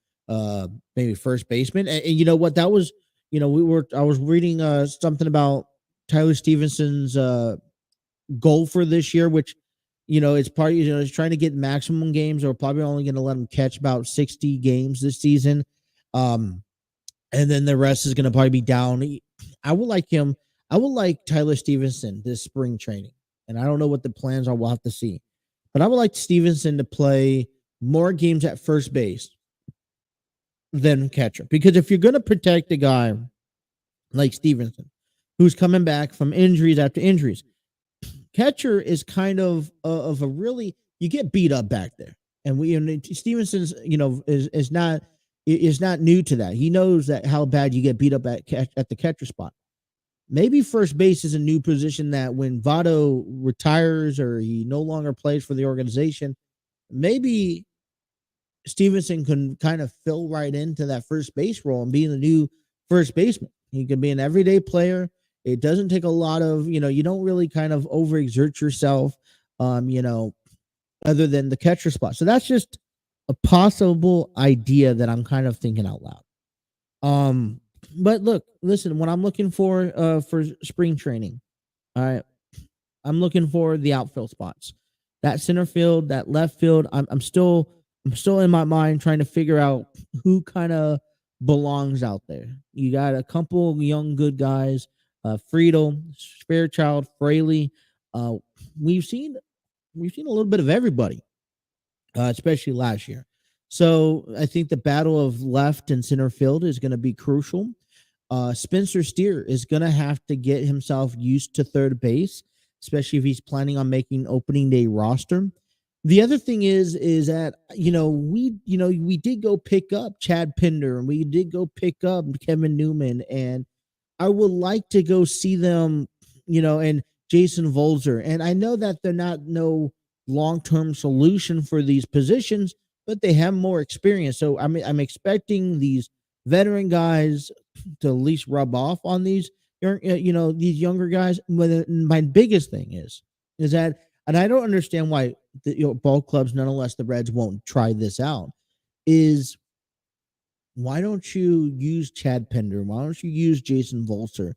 maybe first baseman. And you know what? That was, I was reading something about Tyler Stevenson's goal for this year, which, it's part, it's trying to get maximum games, or probably only going to let him catch about 60 games this season. And then the rest is going to probably be down. I would like Tyler Stevenson this spring training. And I don't know what the plans are. We'll have to see. But I would like Stevenson to play more games at first base than catcher. Because if you're going to protect a guy like Stevenson, who's coming back from injuries after injuries, catcher is kind of a really, you get beat up back there. And Stevenson's, is not new to that. He knows that how bad you get beat up at the catcher spot. Maybe first base is a new position that when Votto retires or he no longer plays for the organization, maybe Stevenson can kind of fill right into that first base role and be the new first baseman. He can be an everyday player. It doesn't take a lot of, you don't really kind of overexert yourself, other than the catcher spot. So that's just a possible idea that I'm kind of thinking out loud. But look, listen, what I'm looking for spring training, all right, I'm looking for the outfield spots, that center field, that left field. I'm still in my mind trying to figure out who kind of belongs out there. You got a couple young good guys, Friedel, Fairchild, Fraley. We've seen a little bit of everybody, especially last year. So I think the battle of left and center field is going to be crucial. Spencer Steer is going to have to get himself used to third base, especially if he's planning on making opening day roster. The other thing is that, we did go pick up Chad Pinder, and we did go pick up Kevin Newman, and I would like to go see them, and Jason Volzer. And I know that they're not no long-term solution for these positions, but they have more experience. So I'm expecting these veteran guys to at least rub off on these these younger guys. But my biggest thing is that, and I don't understand why the ball clubs, nonetheless the Reds, won't try this out, is why don't you use Chad Pinder? Why don't you use Jason Volzer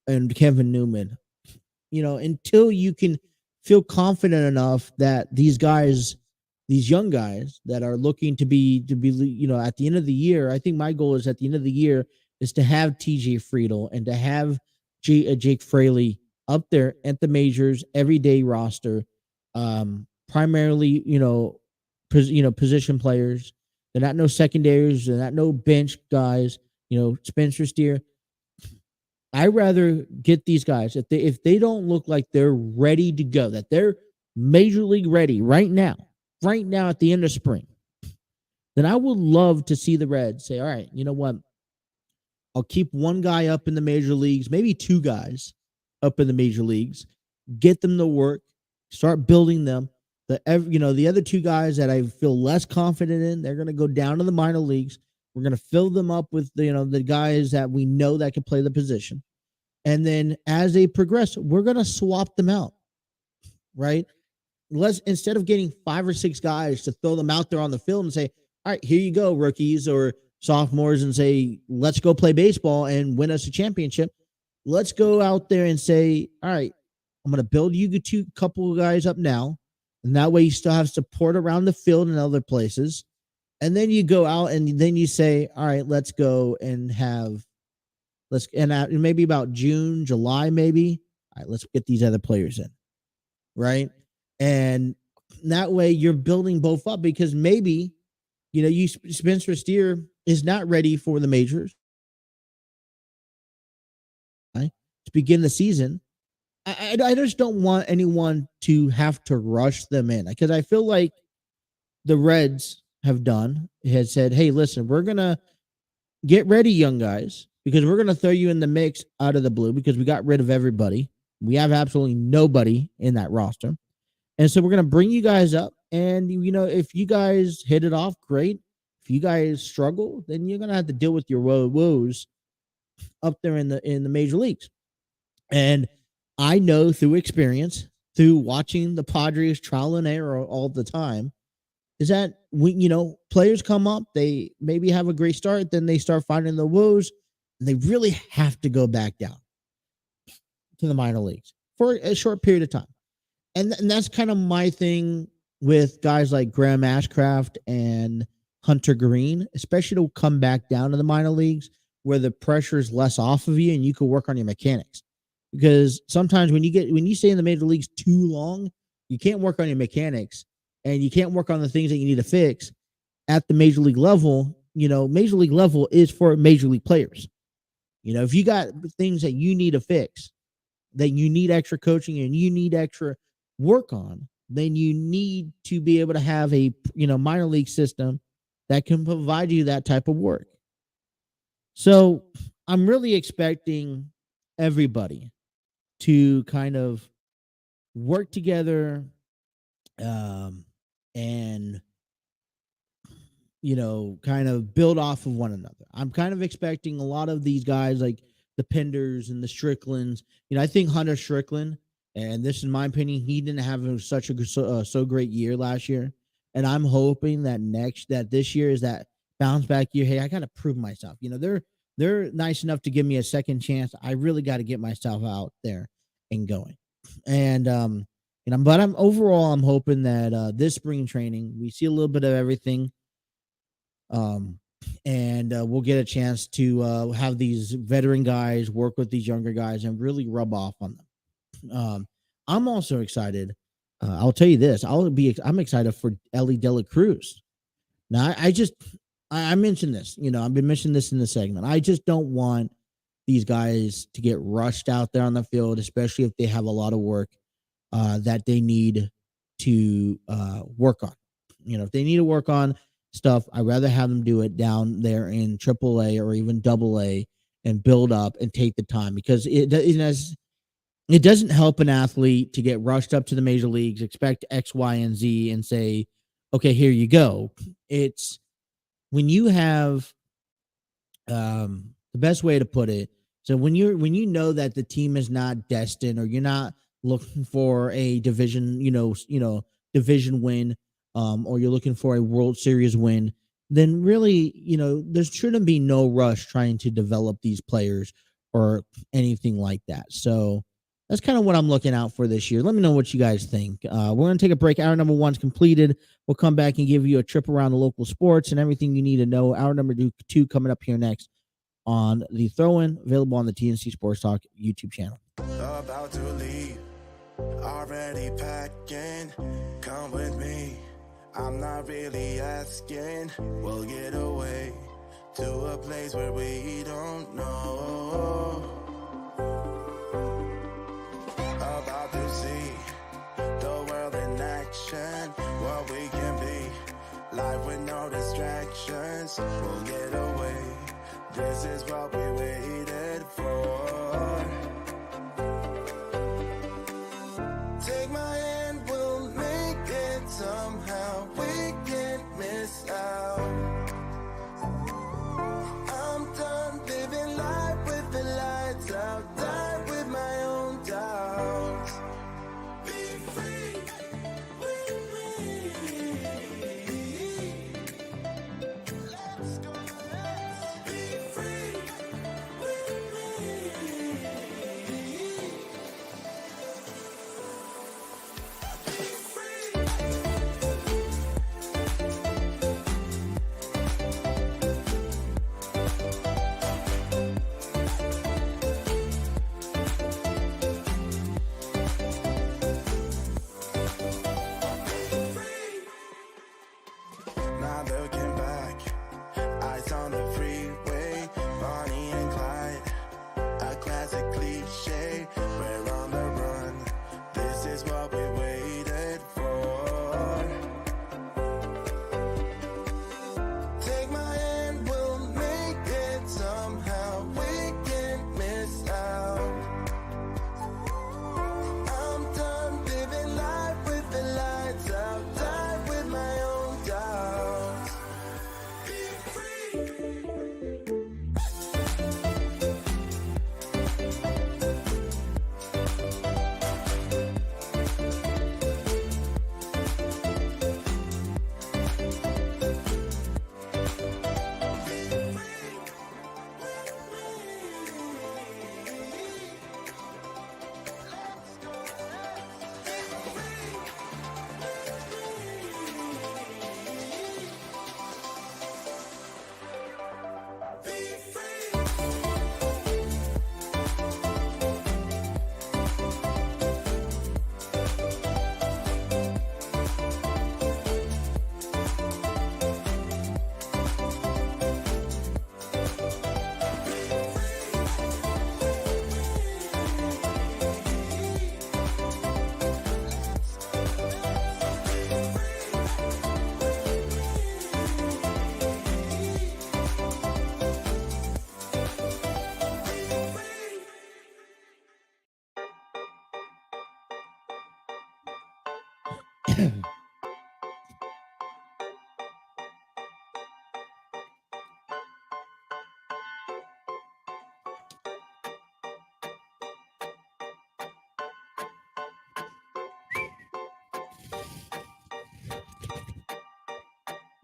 and Kevin Newman? Until you can feel confident enough that these guys, these young guys that are looking to be, at the end of the year, I think my goal is at the end of the year is to have TJ Friedel and to have Jake Fraley up there at the majors, everyday roster, primarily, position players. They're not no secondaries. They're not no bench guys. Spencer Steer. I rather get these guys if they don't look like they're ready to go, that they're major league ready right now at the end of spring, then I would love to see the Reds say, all right, you know what? I'll keep one guy up in the major leagues, maybe two guys up in the major leagues, get them to work, start building them. The other two guys that I feel less confident in, they're going to go down to the minor leagues. We're going to fill them up with the guys that we know that can play the position. And then as they progress, we're going to swap them out, right? Instead of getting 5 or 6 guys to throw them out there on the field and say, all right, here you go, rookies or sophomores, and say, let's go play baseball and win us a championship. Let's go out there and say, all right, I'm going to build you a couple of guys up now. And that way you still have support around the field and other places. And then you go out and then you say, all right, let's go and maybe about June, July, maybe. All right, let's get these other players in. Right. And that way you're building both up, because maybe, Spencer Steer is not ready for the majors, right, to begin the season. I just don't want anyone to have to rush them in, because I feel like the Reds has said, hey, listen, we're going to get ready, young guys, because we're going to throw you in the mix out of the blue, because we got rid of everybody. We have absolutely nobody in that roster. And so we're going to bring you guys up. And, if you guys hit it off, great. If you guys struggle, then you're going to have to deal with your woes up there in the major leagues. And I know through experience, through watching the Padres trial and error all the time, is that when, players come up, they maybe have a great start, then they start finding the woes, and they really have to go back down to the minor leagues for a short period of time. And that's kind of my thing with guys like Graham Ashcraft and Hunter Green, especially to come back down to the minor leagues where the pressure is less off of you and you can work on your mechanics. Because sometimes when you stay in the major leagues too long, you can't work on your mechanics and you can't work on the things that you need to fix at the major league level. Major league level is for major league players. If you got things that you need to fix, that you need extra coaching and you need extra work on, then you need to be able to have a minor league system that can provide you that type of work. So I'm really expecting everybody to kind of work together, and kind of build off of one another. I'm kind of expecting a lot of these guys like the Penders and the Stricklands. I think Hunter Strickland, and this is my opinion, he didn't have such a so great year last year. And I'm hoping that this year is that bounce back year. Hey, I got to prove myself. They're nice enough to give me a second chance. I really got to get myself out there and going. And, but I'm hoping that this spring training, we see a little bit of everything. And we'll get a chance to have these veteran guys work with these younger guys and really rub off on them. I'm also excited. I'll tell you this. I'm excited for Ellie De La Cruz. Now, I mentioned this. I've been mentioning this in the segment. I just don't want these guys to get rushed out there on the field, especially if they have a lot of work that they need to work on. If they need to work on stuff, I'd rather have them do it down there in AAA or even AA and build up and take the time, because it doesn't help an athlete to get rushed up to the major leagues, expect X, Y, and Z, and say, okay, here you go. It's when you have the best way to put it. So when you know that the team is not destined, or you're not looking for a division, division win, or you're looking for a World Series win, then really, there shouldn't be no rush trying to develop these players or anything like that. So that's kind of what I'm looking out for this year. Let me know what you guys think. We're going to take a break. Hour number 1's completed. We'll come back and give you a trip around the local sports and everything you need to know. Hour number 2 coming up here next on the Throw-In, available on the TNC Sports Talk YouTube channel. About to leave, already packing, come with me. I'm not really asking. We'll get away to a place where we don't know. About to see the world in action, what we can be. Life with no distractions. We'll get away. This is what we waited for. Take my hand, we'll make it somehow. We can't miss out. I'm done living life with the lights out. Die with my own doubts. Be free with me. Let's go, let's be free with me. Not looking back, eyes on the freeway, Bonnie and Clyde, a classic cliche. We're on the run, this is what we waited for. Take my hand, we'll make it somehow. We can't miss out. I'm done living life with the lights out. Die with my own doubts. Be free.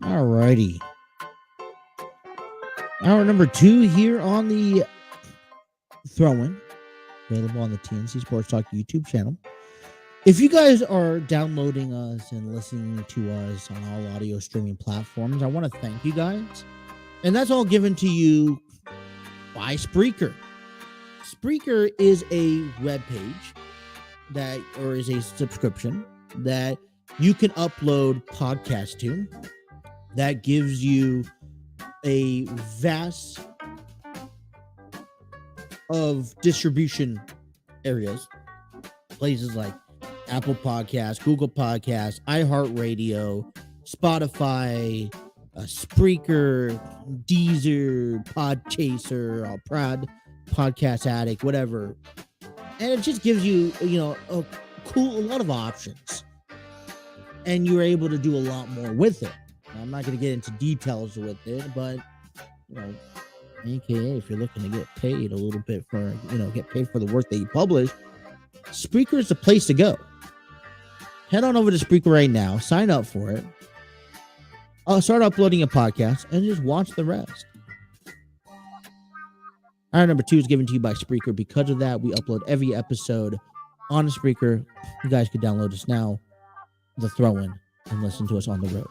All righty. Hour number 2 here on the Throw-In, available on the TNC Sports Talk YouTube channel. If you guys are downloading us and listening to us on all audio streaming platforms, I want to thank you guys. And that's all given to you by Spreaker. Spreaker is a webpage that, or is a subscription that you can upload podcasts to, that gives you a vast of distribution areas, places like Apple Podcasts, Google Podcasts, iHeartRadio, Spotify, Spreaker, Deezer, Podchaser, Prod, Podcast Addict, whatever. And it just gives you, a lot of options. And you're able to do a lot more with it. Now, I'm not going to get into details with it, but, AKA, if you're looking to get paid a little bit for, get paid for the work that you publish, Spreaker is the place to go. Head on over to Spreaker right now, sign up for it. Start uploading a podcast and just watch the rest. Hour number 2 is given to you by Spreaker. Because of that, we upload every episode on Spreaker. You guys can download us now, the Throw-In, and listen to us on the road.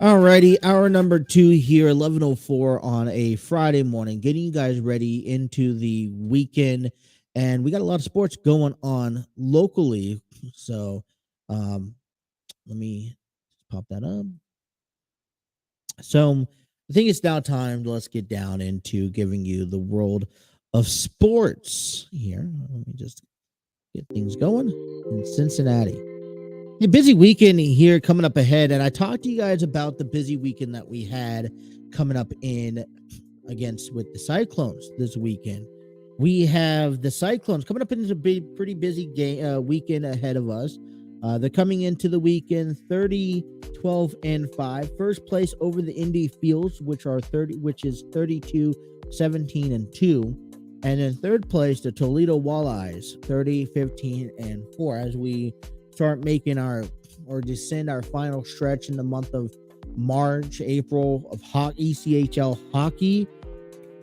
Alrighty, hour number 2 here, 11:04 on a Friday morning, getting you guys ready into the weekend. And we got a lot of sports going on locally So let me pop that up. So I think it's now time. Let's get down into giving you the world of sports here. Let me just get things going in Cincinnati. A busy weekend here coming up ahead, and I talked to you guys about the busy weekend that we had coming up in against with the Cyclones this weekend. We have the Cyclones coming up into a pretty busy game weekend ahead of us. They're coming into the weekend 30, 12, and 5. First place over the Indy Fields, which is 32, 17, and 2. And in third place, the Toledo Walleyes, 30, 15, and 4. As we start making descend our final stretch in the month of March, April of ECHL hockey.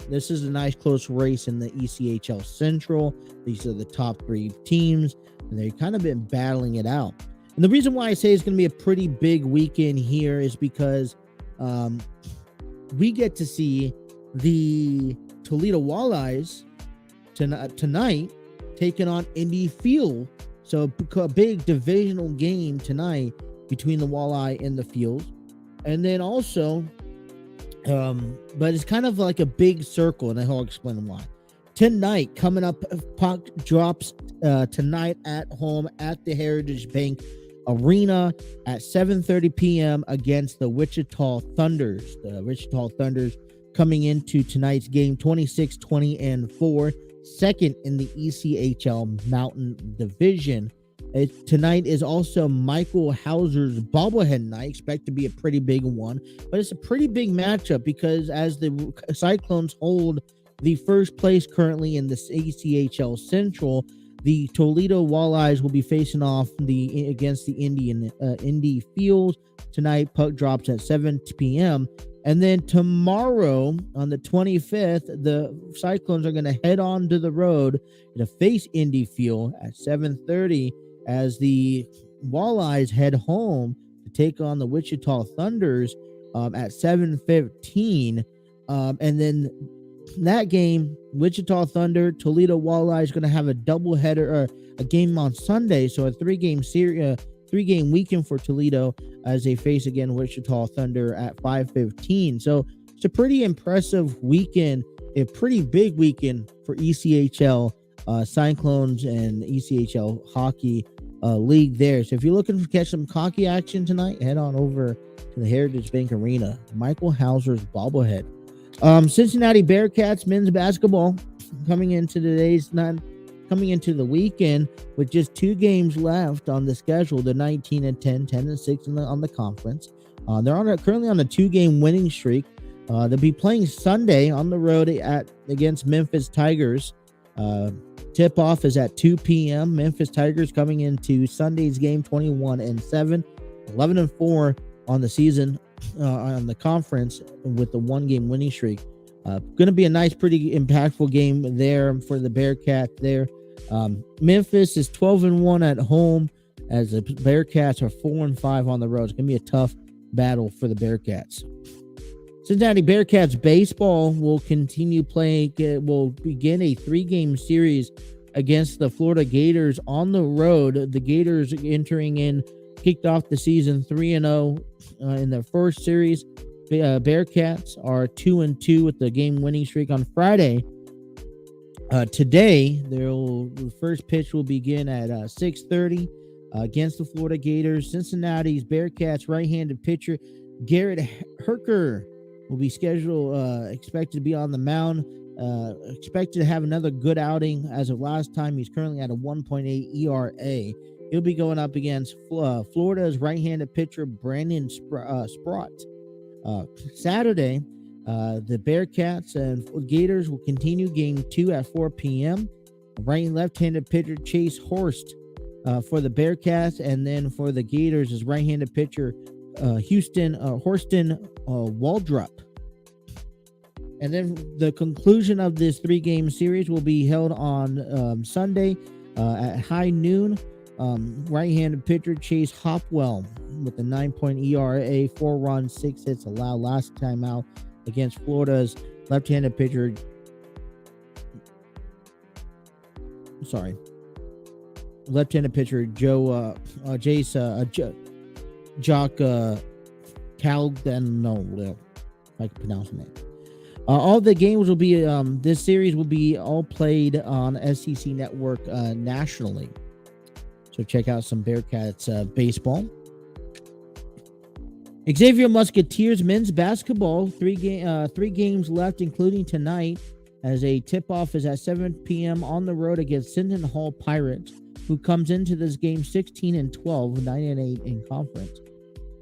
This is a nice close race in the ECHL Central. These are the top 3 teams, and they've kind of been battling it out. And the reason why I say it's going to be a pretty big weekend here is because we get to see the Toledo Walleyes tonight taking on Indy Field. So a big divisional game tonight between the Walleye and the Fields. And then also, but it's kind of like a big circle, and I'll explain why. Tonight, coming up, puck drops tonight at home at the Heritage Bank Arena at 7:30 p.m. against the Wichita Thunders. The Wichita Thunders coming into tonight's game 26, 20, and 4, second in the ECHL Mountain Division. Tonight is also Michael Hauser's bobblehead night. Expect to be a pretty big one, but it's a pretty big matchup because as the Cyclones hold the first place currently in the ECHL Central, the Toledo Walleyes will be facing off against the Indy Fields tonight. Puck drops at 7 p.m. And then tomorrow on the 25th, the Cyclones are going to head on to the road to face Indy Field at 7:30 as the Walleyes head home to take on the Wichita Thunders at 7:15. And then that game, Wichita Thunder, Toledo Walleyes going to have a doubleheader or a game on Sunday. So a three-game weekend for Toledo as they face again Wichita Thunder at 5:15. So it's a pretty impressive weekend, a pretty big weekend for ECHL Cyclones and ECHL hockey league there. So if you're looking to catch some hockey action tonight, head on over to the Heritage Bank Arena. Michael Hauser's bobblehead. Cincinnati Bearcats men's basketball coming into the weekend with just 2 games left on the schedule. They're 19-10, 10-6 on the conference. They're currently on a 2-game winning streak. They'll be playing Sunday on the road against Memphis Tigers. Tip-off is at 2 p.m. Memphis Tigers coming into Sunday's game 21-7, 11-4 on the season on the conference with the 1-game winning streak. Going to be a nice, pretty impactful game there for the Bearcats there. Memphis is 12-1 at home as the Bearcats are 4-5 on the road. It's going to be a tough battle for the Bearcats. Cincinnati Bearcats baseball will continue playing. Will begin a 3-game series against the Florida Gators on the road. The Gators kicked off the season 3-0 in their first series. Bearcats are 2-2 with the game winning streak on Friday. Today, the first pitch will begin at 6:30 against the Florida Gators. Cincinnati's Bearcats right-handed pitcher Garrett Herker will be expected to be on the mound. Expected to have another good outing as of last time. He's currently at a 1.8 ERA. He'll be going up against Florida's right-handed pitcher Brandon Sprott. Saturday, the Bearcats and Gators will continue game 2 at 4 p.m. Right and left-handed pitcher Chase Horst for the Bearcats, and then for the Gators is right-handed pitcher Houston Waldrop. And then the conclusion of this 3-game series will be held on Sunday at high noon. Right-handed pitcher Chase Hopwell with a 9.0 ERA, 4 runs, 6 hits allowed last time out against Florida's left-handed pitcher. left-handed pitcher Jock Calden, if I can pronounce the name. All the games will be this series will be all played on SEC Network nationally. So check out some Bearcats baseball. Xavier Musketeers men's basketball, three games left, including tonight, as a tip-off is at 7 p.m. on the road against Seton Hall Pirates, who comes into this game 16-12, 9-8 in conference.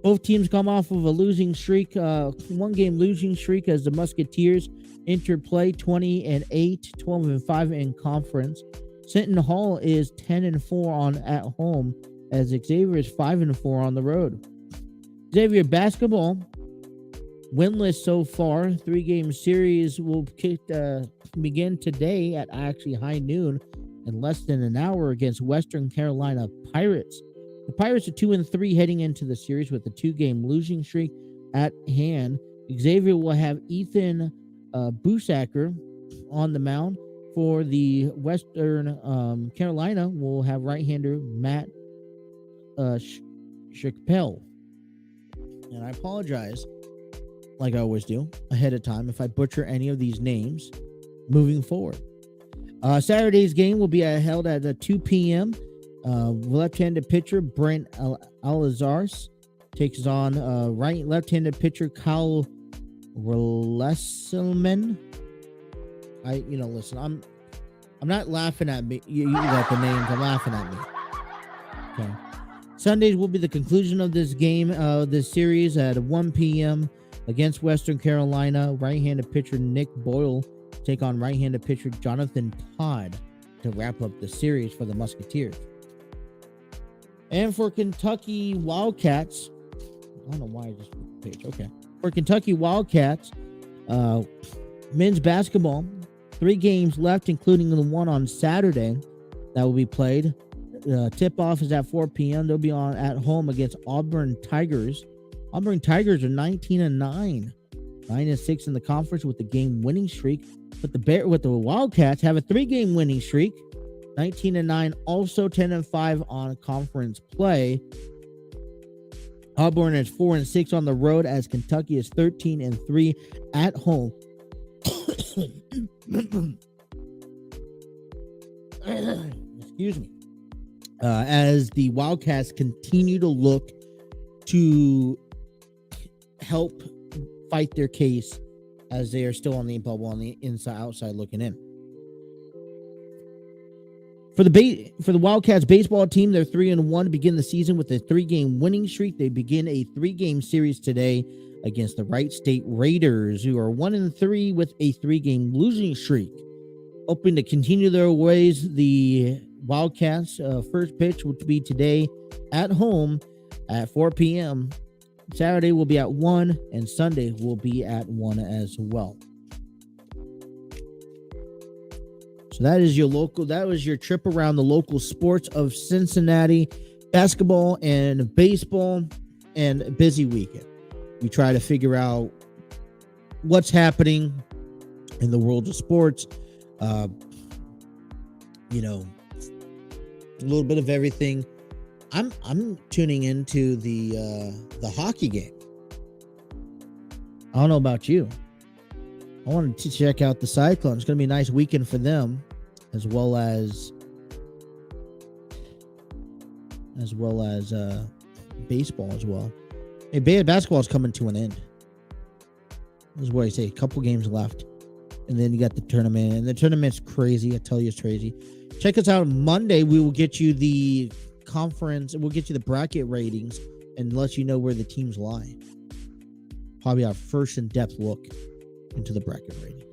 Both teams come off of a losing streak, one-game losing streak, as the Musketeers enter play 20-8, 12-5 in conference. Seton Hall is 10-4 at home, as Xavier is 5-4 on the road. Xavier basketball, winless so far. 3-game series will begin today at actually high noon in less than an hour against Western Carolina Pirates. The Pirates are 2-3 heading into the series with a 2-game losing streak at hand. Xavier will have Ethan Busacker on the mound. For the Western Carolina, we'll have right-hander Matt Shakpel. And I apologize, like I always do, ahead of time if I butcher any of these names moving forward. Saturday's game will be held at 2 p.m. Left-handed pitcher Brent Alazars takes on left-handed pitcher Kyle Relesselman. Listen, I'm not laughing at me. You got the names. I'm laughing at me. Okay. Sundays will be the conclusion of this game, this series at 1 p.m. against Western Carolina. Right-handed pitcher Nick Boyle take on right-handed pitcher Jonathan Todd to wrap up the series for the Musketeers. And for Kentucky Wildcats, I don't know why I just put the page. Okay. For Kentucky Wildcats, men's basketball, 3 games left, including the one on Saturday that will be played. Tip-off is at 4 p.m. They'll be on at home against Auburn Tigers. Auburn Tigers are 19-9, 9-6 in the conference with the game winning streak. But the Wildcats have a 3-game winning streak, 19-9, also 10-5 on conference play. Auburn is 4-6 on the road, as Kentucky is 13-3 at home. Excuse me. As the Wildcats continue to look to help fight their case, as they are still on the bubble on the outside looking in. For the Wildcats baseball team, they're 3-1 to begin the season with a 3-game winning streak. They begin a 3-game series today against the Wright State Raiders, who are 1-3 with a 3-game losing streak. Hoping to continue their ways, the Wildcats first pitch will be today at home at 4 p.m. Saturday will be at 1, and Sunday will be at 1 as well. So that was your trip around the local sports of Cincinnati, basketball and baseball, and a busy weekend. We try to figure out what's happening in the world of sports. A little bit of everything. I'm tuning into the hockey game. I don't know about you. I wanted to check out the Cyclones. It's going to be a nice weekend for them, as well as baseball as well. Hey, basketball is coming to an end. This is what I say. A couple games left, and then you got the tournament, and the tournament's crazy. I tell you, it's crazy. Check us out on Monday. We will get you the conference. We'll get you the bracket ratings and let you know where the teams lie. Probably our first in-depth look into the bracket ratings.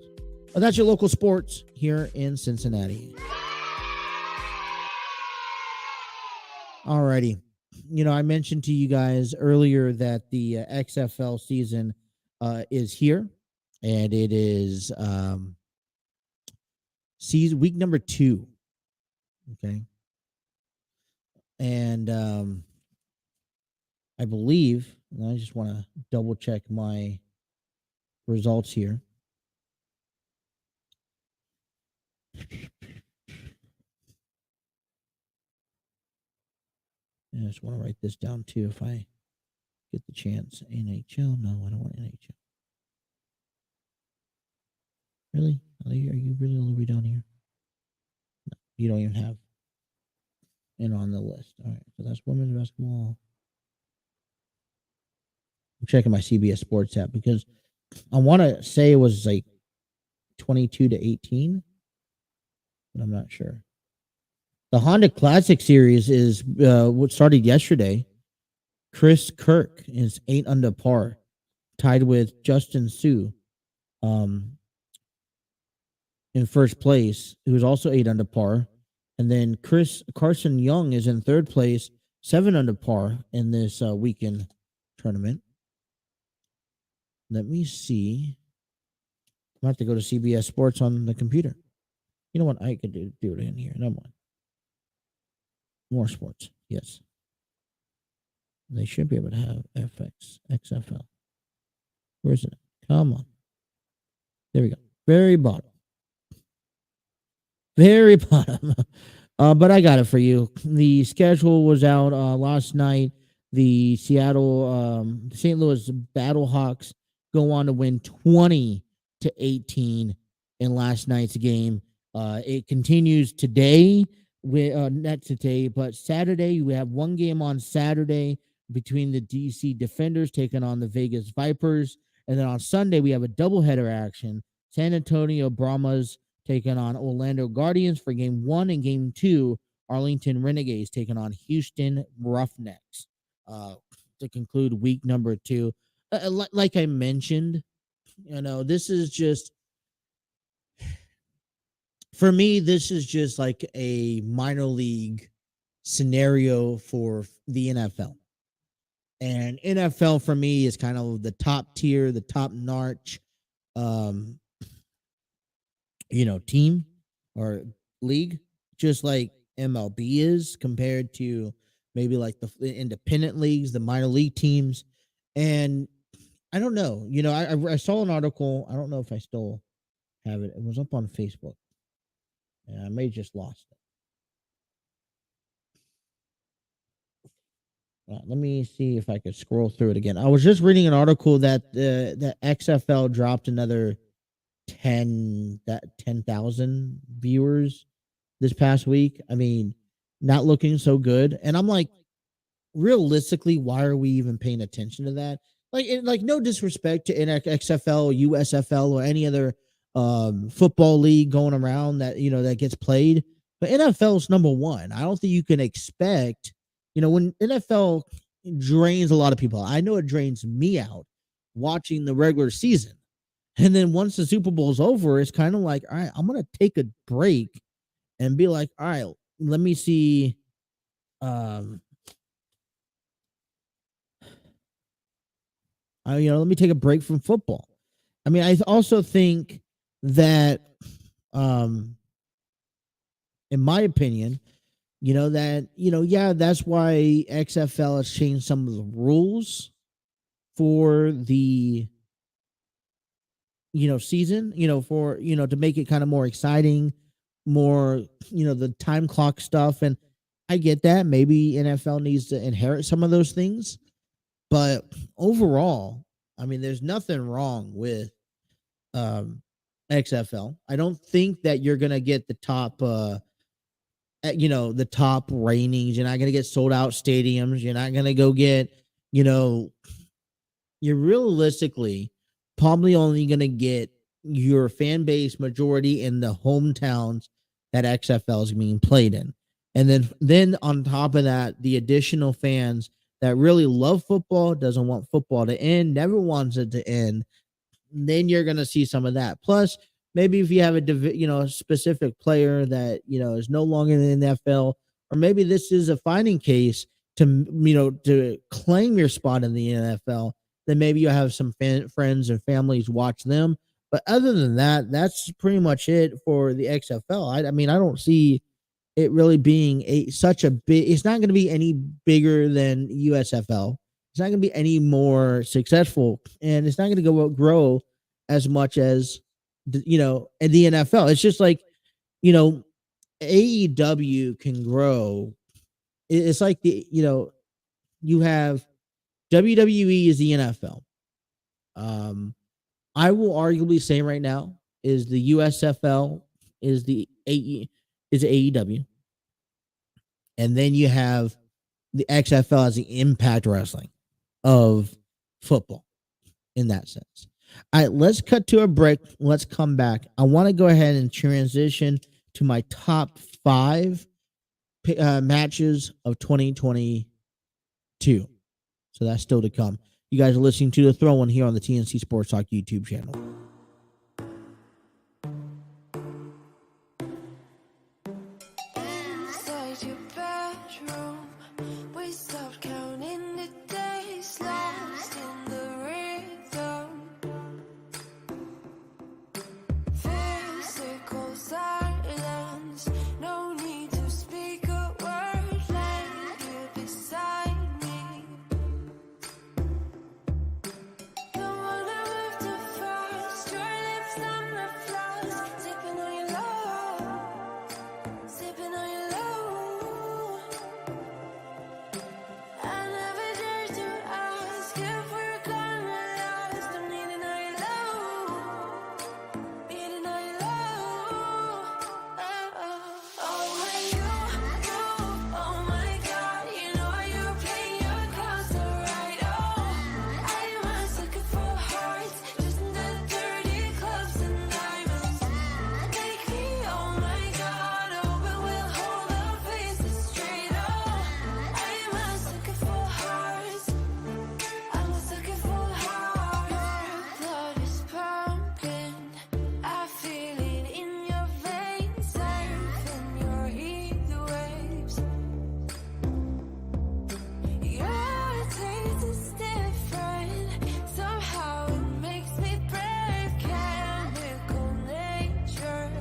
But that's your local sports here in Cincinnati. Alrighty. I mentioned to you guys earlier that the XFL season is here, and it is season week number 2. Okay. And I believe, and I just want to double check my results here. I just want to write this down too if I get the chance. NHL? No, I don't want NHL. Really? Are you really all the way down here? No, you don't even have it on the list. All right, so that's women's basketball. I'm checking my CBS Sports app because I want to say it was like 22 to 18, but I'm not sure. The Honda Classic Series is what started yesterday. Chris Kirk is 8 under par, tied with Justin Sue in first place, who is also 8 under par. And then Carson Young is in third place, 7 under par in this weekend tournament. Let me see. I'm going to have to go to CBS Sports on the computer. You know what? I could do it in here. No more. More sports. Yes. They should be able to have XFL. Where is it? Come on. There we go. Very bottom. Very bottom. But I got it for you. The schedule was out last night. The St. Louis Battlehawks go on to win 20-18 in last night's game. It continues today. Not today, but Saturday. We have one game on Saturday between the DC Defenders taking on the Vegas Vipers. And then on Sunday, we have a doubleheader action. San Antonio Brahmas taking on Orlando Guardians for game 1, and game 2, Arlington Renegades taking on Houston Roughnecks to conclude week number 2. Like I mentioned, this is just, for me, this is just like a minor league scenario for the NFL. And NFL for me is kind of the top tier, the top notch, team or league, just like MLB is compared to maybe like the independent leagues, the minor league teams. And I don't know, I saw an article. I don't know if I still have it. It was up on Facebook. And I may have just lost it. Let me see if I could scroll through it again. I was just reading an article that the XFL dropped another 10,000 viewers this past week. I mean, not looking so good. And I'm like, realistically, why are we even paying attention to that? Like no disrespect to XFL, USFL, or any other football league going around that that gets played, but NFL is number one. I don't think you can expect, when NFL drains a lot of people. I know it drains me out watching the regular season, and then once the Super Bowl is over, it's kind of like, all right, I'm gonna take a break and be like, all right, let me see. Let me take a break from football. I mean, I also think that, in my opinion, that's why XFL has changed some of the rules for the, season, to make it kind of more exciting, more, the time clock stuff. And I get that. Maybe NFL needs to inherit some of those things. But overall, I mean, there's nothing wrong with XFL. I don't think that you're going to get the top, the top ratings. You're not going to get sold out stadiums. You're not going to go get, you're realistically probably only going to get your fan base majority in the hometowns that XFL is being played in. And then on top of that, the additional fans that really love football, doesn't want football to end, never wants it to end, then you're going to see some of that. Plus, maybe if you have a specific player that, is no longer in the NFL, or maybe this is a finding case to claim your spot in the NFL, then maybe you have some friends and families watch them. But other than that, that's pretty much it for the XFL. I mean, I don't see it really being such a big. It's not going to be any bigger than USFL. It's not going to be any more successful, and it's not going to grow as much as in the NFL. It's just like AEW can grow it's like you have WWE is the NFL. I will arguably say right now is the USFL is the AEW, and then you have the XFL as the Impact Wrestling of football in that sense. All right, let's cut to a break. Let's come back. I want to go ahead and transition to my top 5 matches of 2022. So that's still to come. You guys are listening to The Throw-In here on the TNC Sports Talk YouTube channel. Inside your bedroom, we stopped counting the days, lost in the rhythm. Physical silence, no need to speak a word, let you beside me. Don't wanna move too fast, your lips on my flask, sipping on your love, sipping on your love. I never dare to ask if we're gonna last. I'm needing all your love, needing all your love. Oh, when you, oh my God, you know you're playing your cards so right. Oh, I was looking for hearts, just in the dirty clubs and diamonds. Take me, oh my God, oh, but we'll hold our faces straight. Oh, I was looking for hearts, I was looking for hearts. Your blood is pumping, I feel it in your veins, surfing your heat waves. Your taste is different, somehow it makes me brave, chemical nature.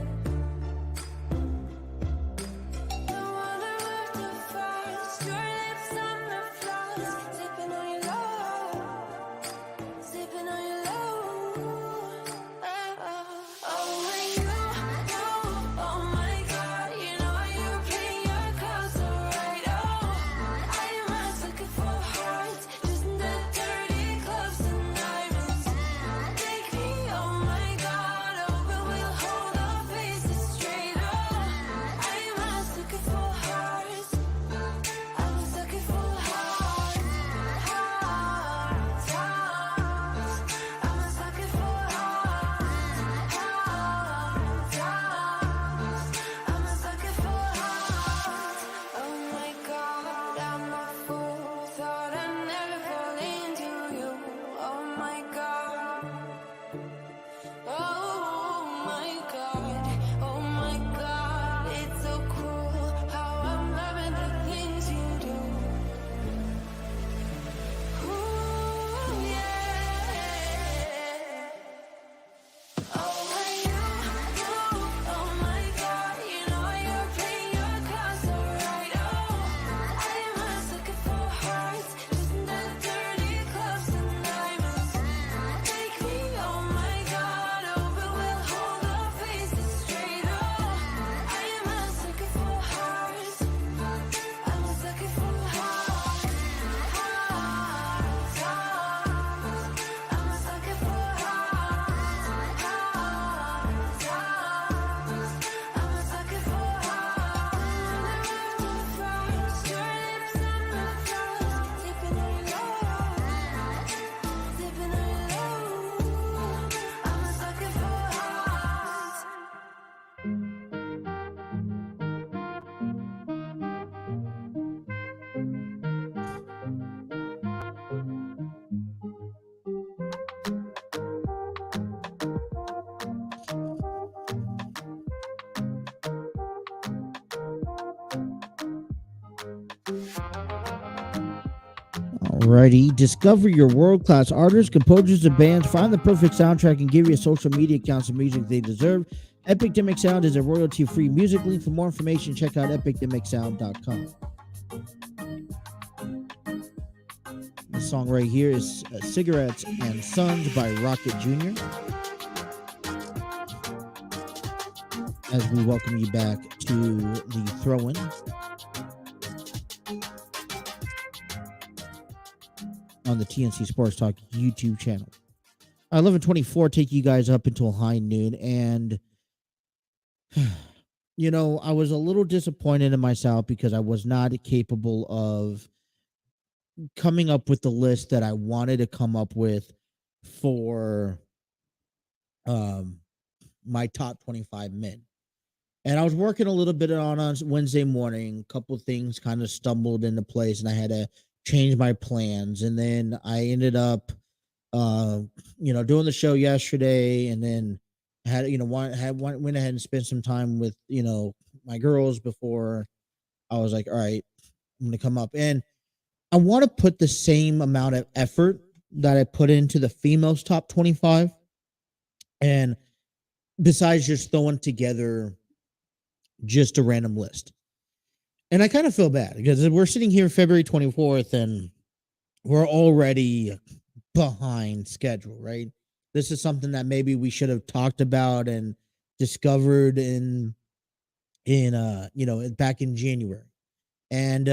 Don't wanna move too fast, your lips on my flask, sipping on your love, sipping on your love. Oh, when you, oh my God, you know you're playing your cards so right. Oh, I was looking for hearts, just in the dirty clubs and diamonds. Take me, oh my God, oh, but we'll hold our faces straight. Oh, I was looking for hearts, I was looking for hearts, hearts, hearts. I was looking for hearts, hearts, hearts. I was looking for hearts. Oh my God, I'm a fool. Thought I'd never fall into you. Oh my God. Oh my God. Oh my God. It's so cruel how I'm loving the things you do. Ooh, yeah. Oh, when you, oh my God, you know you're playing your cards so right. Oh, I was looking for hearts, just in the dirty clubs and diamonds. Take me, oh my God, oh, but we'll hold our faces straight. Oh, I was looking for hearts, I was looking for hearts, hearts, hearts. I was looking for hearts, hearts, hearts. I was looking for hearts. Your lips on my flask, sipping on your love, sipping on your love. I was looking for hearts. Alrighty. Discover your world-class artists, composers, and bands. Find the perfect soundtrack and give your social media accounts the music they deserve. Epidemic Sound is a royalty-free music link. For more information, check out epidemicsound.com. The song right here is Cigarettes and Sons by Rocket Jr. As we welcome you back to the throw-in. on the TNC Sports Talk YouTube channel. 11:24 take you guys up until high noon, and I was a little disappointed in myself because I was not capable of coming up with the list that I wanted to come up with for my top 25 men. And I was working a little bit on Wednesday morning. A couple things kind of stumbled into place, and I had to change my plans. And then I ended up, doing the show yesterday, and then went ahead and spent some time with my girls before I was like, all right, I'm gonna come up, and I want to put the same amount of effort that I put into the females top 25, and besides just throwing together just a random list. And I kind of feel bad because we're sitting here February 24th and we're already behind schedule, right? This is something that maybe we should have talked about and discovered in back in January. And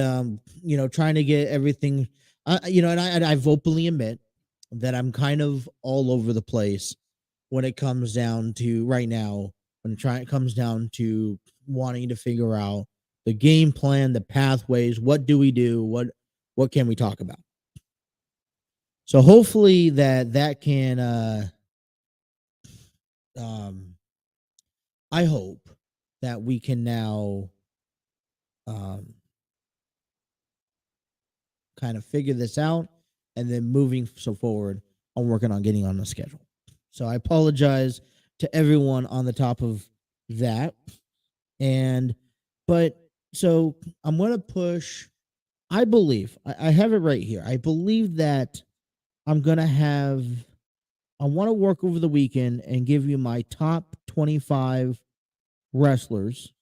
trying to get everything and I openly admit that I'm kind of all over the place when it comes down to right now, it comes down to wanting to figure out the game plan, the pathways, what do we do, what can we talk about. So hopefully that can I hope that we can now kind of figure this out, and then moving forward, I'm working on getting on the schedule. So I apologize to everyone on the top of that. But so I'm going to push, I believe, I have it right here. I believe that I want to work over the weekend and give you my top 25 wrestlers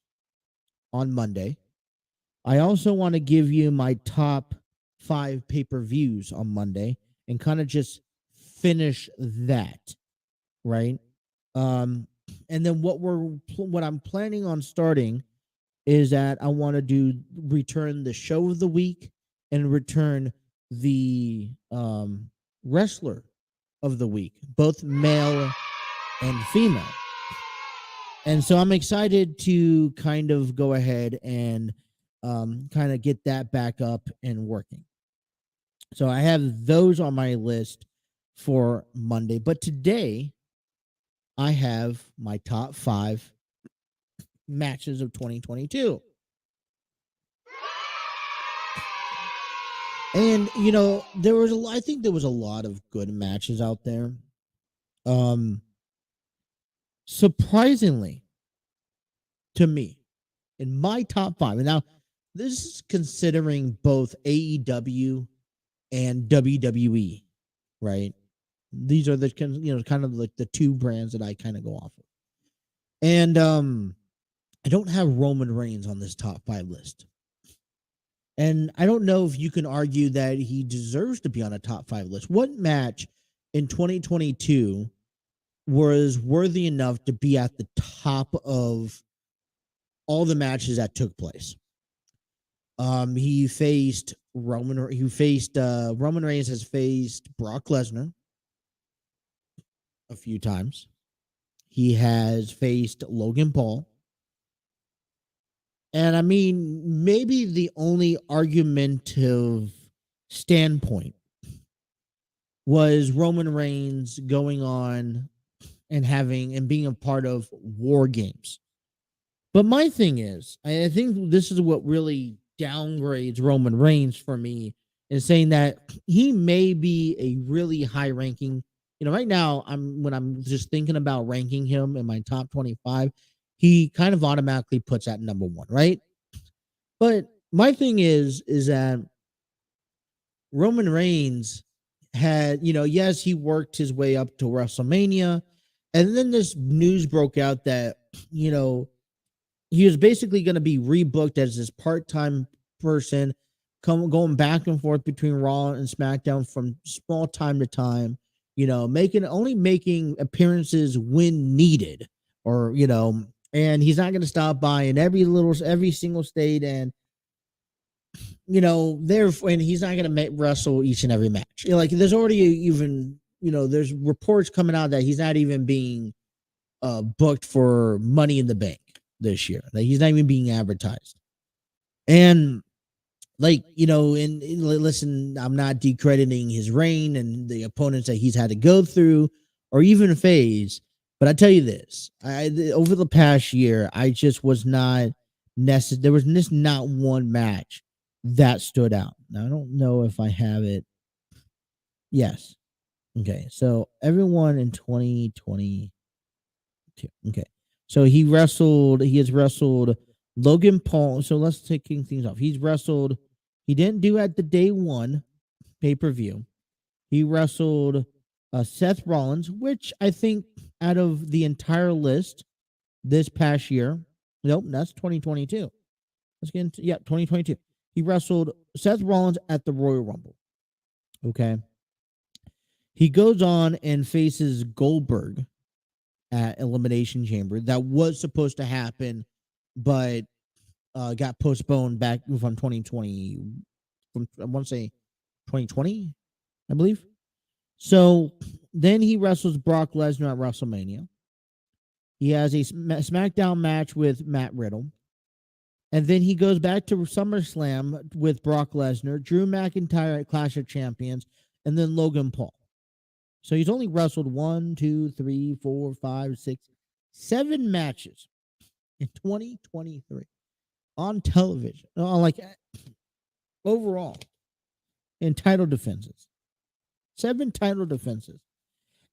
on Monday. I also want to give you my top 5 pay-per-views on Monday and kind of just finish that, right? And then what I'm planning on starting is that I want to return the show of the week and return the wrestler of the week, both male and female. And so I'm excited to kind of go ahead and kind of get that back up and working. So I have those on my list for Monday. But today, I have my top 5 matches of 2022. And, I think there was a lot of good matches out there. Surprisingly, to me, in my top 5, and now this is considering both AEW and WWE, right? These are the kind of like the 2 brands that I kind of go off of. And I don't have Roman Reigns on this top 5 list. And I don't know if you can argue that he deserves to be on a top 5 list. What match in 2022 was worthy enough to be at the top of all the matches that took place? He faced Roman Reigns has faced Brock Lesnar a few times. He has faced Logan Paul. And I mean, maybe the only argumentative standpoint was Roman Reigns going on and being a part of War Games. But my thing is, I think this is what really downgrades Roman Reigns for me, is saying that he may be a really high ranking. Right now, when I'm just thinking about ranking him in my top 25, he kind of automatically puts at number 1, right? But my thing is that Roman Reigns had, yes, he worked his way up to WrestleMania, and then this news broke out that, he was basically going to be rebooked as this part-time person, going back and forth between Raw and SmackDown from small time to time, only making appearances when needed, or, and he's not going to stop by in every single state. And and he's not going to wrestle each and every match. Like there's already even, there's reports coming out that he's not even being booked for Money in the Bank this year. Like he's not even being advertised. And listen, I'm not decrediting his reign and the opponents that he's had to go through or even phase. But I tell you this, over the past year, I just was not necessary. There was just not one match that stood out. Now, I don't know if I have it. Yes. Okay. So everyone in 2022. Okay. So he has wrestled Logan Paul. So let's take things off. He didn't do at the day one pay-per-view. He wrestled Seth Rollins, which I think out of the entire list this past year, nope, that's 2022. Let's get into 2022. He wrestled Seth Rollins at the Royal Rumble. Okay. He goes on and faces Goldberg at Elimination Chamber. That was supposed to happen, but got postponed back from 2020. I want to say 2020, I believe. So then he wrestles Brock Lesnar at WrestleMania. He has a SmackDown match with Matt Riddle. And then he goes back to SummerSlam with Brock Lesnar, Drew McIntyre at Clash of Champions, and then Logan Paul. So he's only wrestled 1, 2, 3, 4, 5, 6, 7 matches in 2023 on television. Overall, in title defenses. 7 title defenses.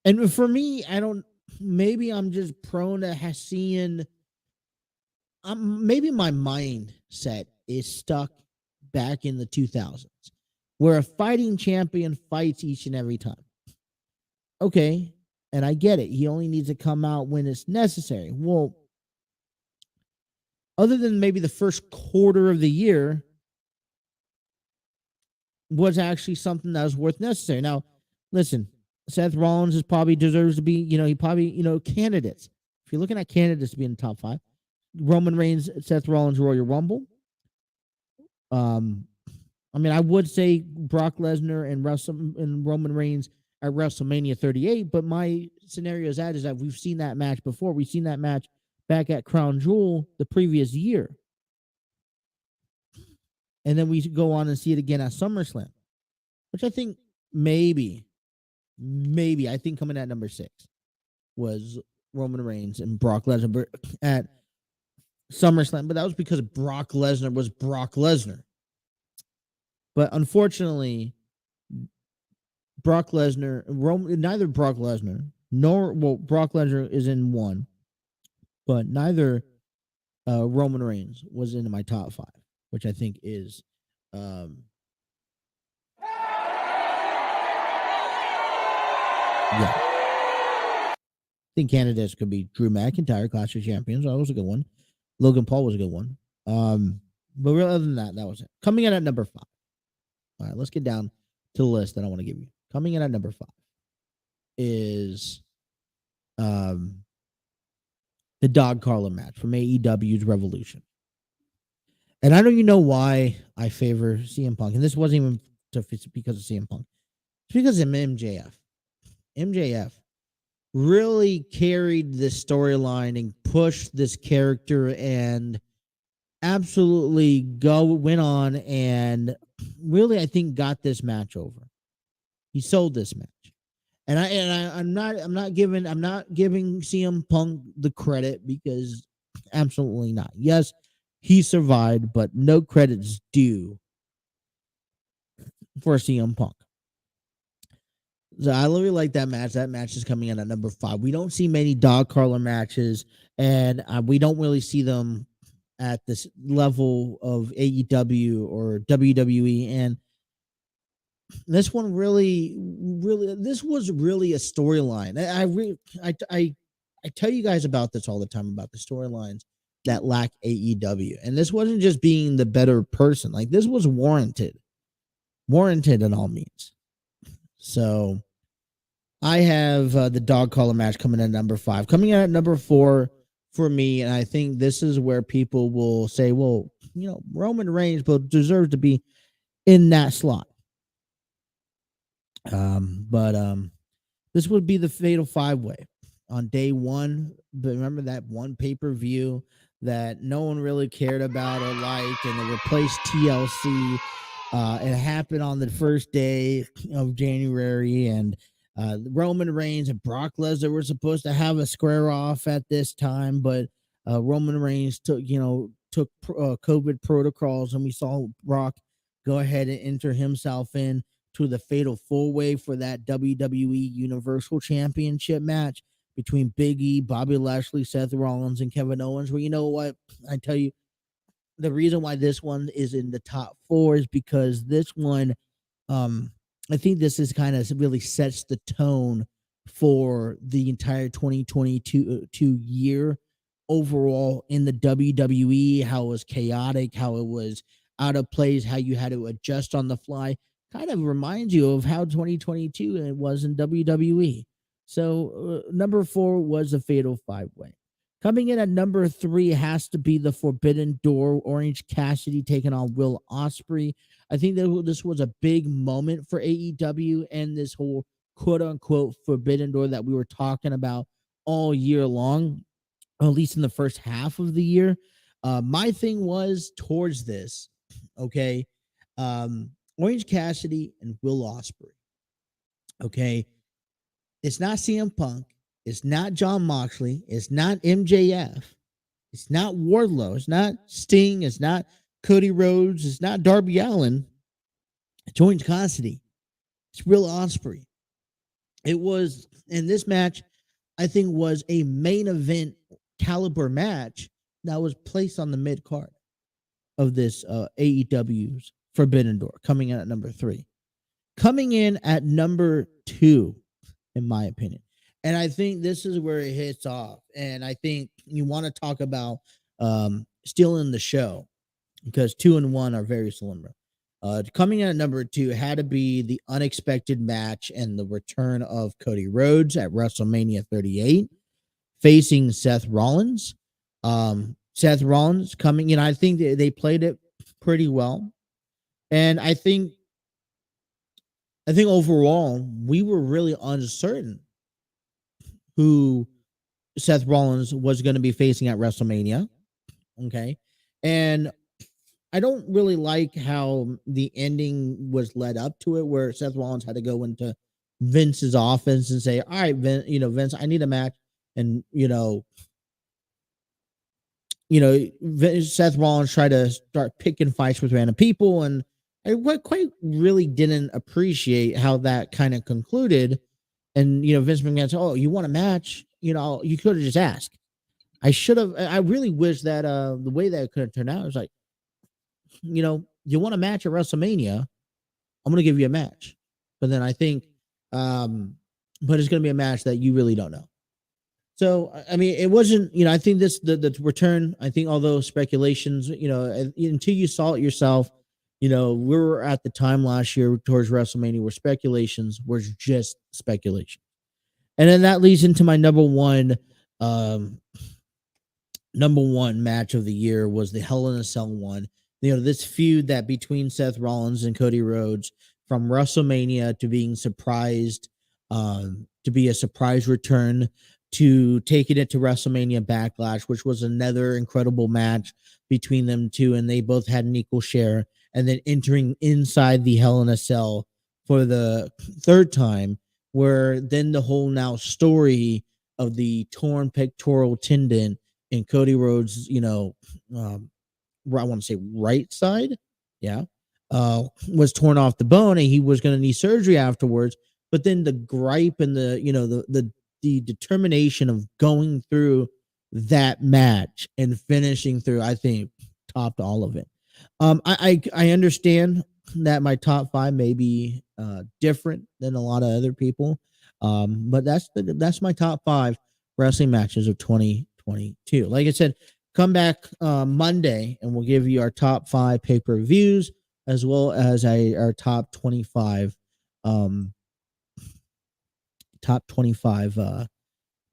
And for me, maybe I'm just prone to seeing, maybe my mindset is stuck back in the 2000s, where a fighting champion fights each and every time. Okay, and I get it. He only needs to come out when it's necessary. Well, other than maybe the first quarter of the year was actually something that was worth necessary. Now, listen, Seth Rollins deserves to be, candidates. If you're looking at candidates to be in the top 5, Roman Reigns, Seth Rollins, Royal Rumble. I would say Brock Lesnar and Roman Reigns at WrestleMania 38, but my scenario is that we've seen that match before. We've seen that match back at Crown Jewel the previous year. And then we go on and see it again at SummerSlam, which I think maybe I think coming at number 6 was Roman Reigns and Brock Lesnar at SummerSlam, but that was because Brock Lesnar was Brock Lesnar. But unfortunately, Brock Lesnar, neither Brock Lesnar Brock Lesnar is in 1, but neither Roman Reigns was in my top 5, which I think is yeah. I think candidates could be Drew McIntyre, Clash of Champions. That was a good one. Logan Paul was a good one. But other than that was it. Coming in at number 5. All right, let's get down to the list that I want to give you. Coming in at number 5 is the dog collar match from AEW's Revolution. And I don't even know why I favor CM Punk. And this wasn't even because of CM Punk. It's because of MJF. MJF really carried this storyline and pushed this character and absolutely went on and really, I think, got this match over. He sold this match. And I'm not giving CM Punk the credit, because absolutely not. Yes, he survived, but no credit's due for CM Punk. So I really like that match. That match is coming in at number 5. We don't see many dog collar matches, and we don't really see them at this level of AEW or WWE. And this one really, this was really a storyline. I tell you guys about this all the time, about the storylines that lack AEW. And this wasn't just being the better person. Like, this was warranted in all means. So I have the dog collar match coming in at number 5. Coming in at number 4 for me, and I think this is where people will say, well, Roman Reigns deserves to be in that slot. But this would be the Fatal 5-Way on day one. But remember that one pay-per-view that no one really cared about or liked, and they replaced TLC. It happened on the first day of January, and Roman Reigns and Brock Lesnar were supposed to have a square off at this time, but Roman Reigns took COVID protocols, and we saw Brock go ahead and enter himself in to the Fatal 4-Way for that WWE Universal Championship match between Big E, Bobby Lashley, Seth Rollins, and Kevin Owens. Well, you know what? I tell you, the reason why this one is in the top 4 is because this one, I think this is kind of really sets the tone for the entire 2022 year overall in the WWE, how it was chaotic, how it was out of place, how you had to adjust on the fly. Kind of reminds you of how 2022 it was in WWE. So number 4 was the Fatal 5-Way. Coming in at number 3 has to be the Forbidden Door, Orange Cassidy taking on Will Ospreay. I think that this was a big moment for AEW and this whole quote-unquote Forbidden Door that we were talking about all year long, at least in the first half of the year. My thing was towards this, okay, Orange Cassidy and Will Ospreay, okay? It's not CM Punk. It's not John Moxley. It's not MJF. It's not Wardlow. It's not Sting. It's not Cody Rhodes. It's not Darby Allin. It's Orange Cassidy. It's Will Ospreay. It was, in this match, I think was a main event caliber match that was placed on the mid card of this AEW's Forbidden Door, coming in at number 3. Coming in at number 2, in my opinion. And I think this is where it hits off. And I think you want to talk about stealing the show, because 2 and 1 are very similar. Coming in at number 2 had to be the unexpected match and the return of Cody Rhodes at WrestleMania 38, facing Seth Rollins. Seth Rollins coming in, I think they played it pretty well. And I think overall, we were really uncertain who Seth Rollins was going to be facing at WrestleMania. Okay. And I don't really like how the ending was led up to it, where Seth Rollins had to go into Vince's office and say, all right, Vince, I need a match. And, Seth Rollins tried to start picking fights with random people. And I quite really didn't appreciate how that kind of concluded. And, Vince McMahon said, oh, you want a match? You could have just asked. I really wish that the way that it could have turned out was like, you want a match at WrestleMania? I'm going to give you a match. But then I think, but it's going to be a match that you really don't know. So, I mean, it wasn't, I think the return, I think all those speculations, until you saw it yourself, we were at the time last year towards WrestleMania where speculations were just speculation. And then that leads into my number one match of the year was the Hell in a Cell one. This feud that between Seth Rollins and Cody Rhodes, from WrestleMania to being surprised, to be a surprise return, to taking it to WrestleMania Backlash, which was another incredible match between them two, and they both had an equal share. And then entering inside the Hell in a Cell for the third time, where then the whole now story of the torn pectoral tendon in Cody Rhodes, I want to say right side, was torn off the bone, and he was going to need surgery afterwards. But then the gripe and the determination of going through that match and finishing through, I think, topped all of it. I understand that my top 5 may be different than a lot of other people, but that's my top 5 wrestling matches of 2022. Like I said, come back Monday and we'll give you our top 5 pay-per-views as well as our top 25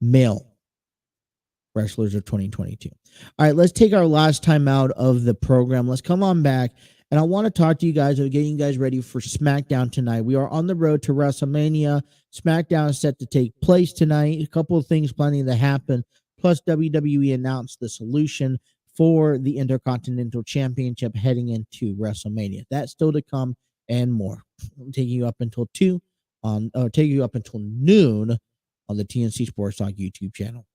male wrestlers of 2022. All right, let's take our last time out of the program. Let's come on back And I want to talk to you guys about getting you guys ready for SmackDown tonight. We are on the road to WrestleMania. SmackDown is set to take place tonight. A couple of things planning to happen. Plus, WWE announced the solution for the Intercontinental Championship heading into WrestleMania. That's still to come and more. I'm taking you up until taking you up until noon on the TNC Sports Talk YouTube channel.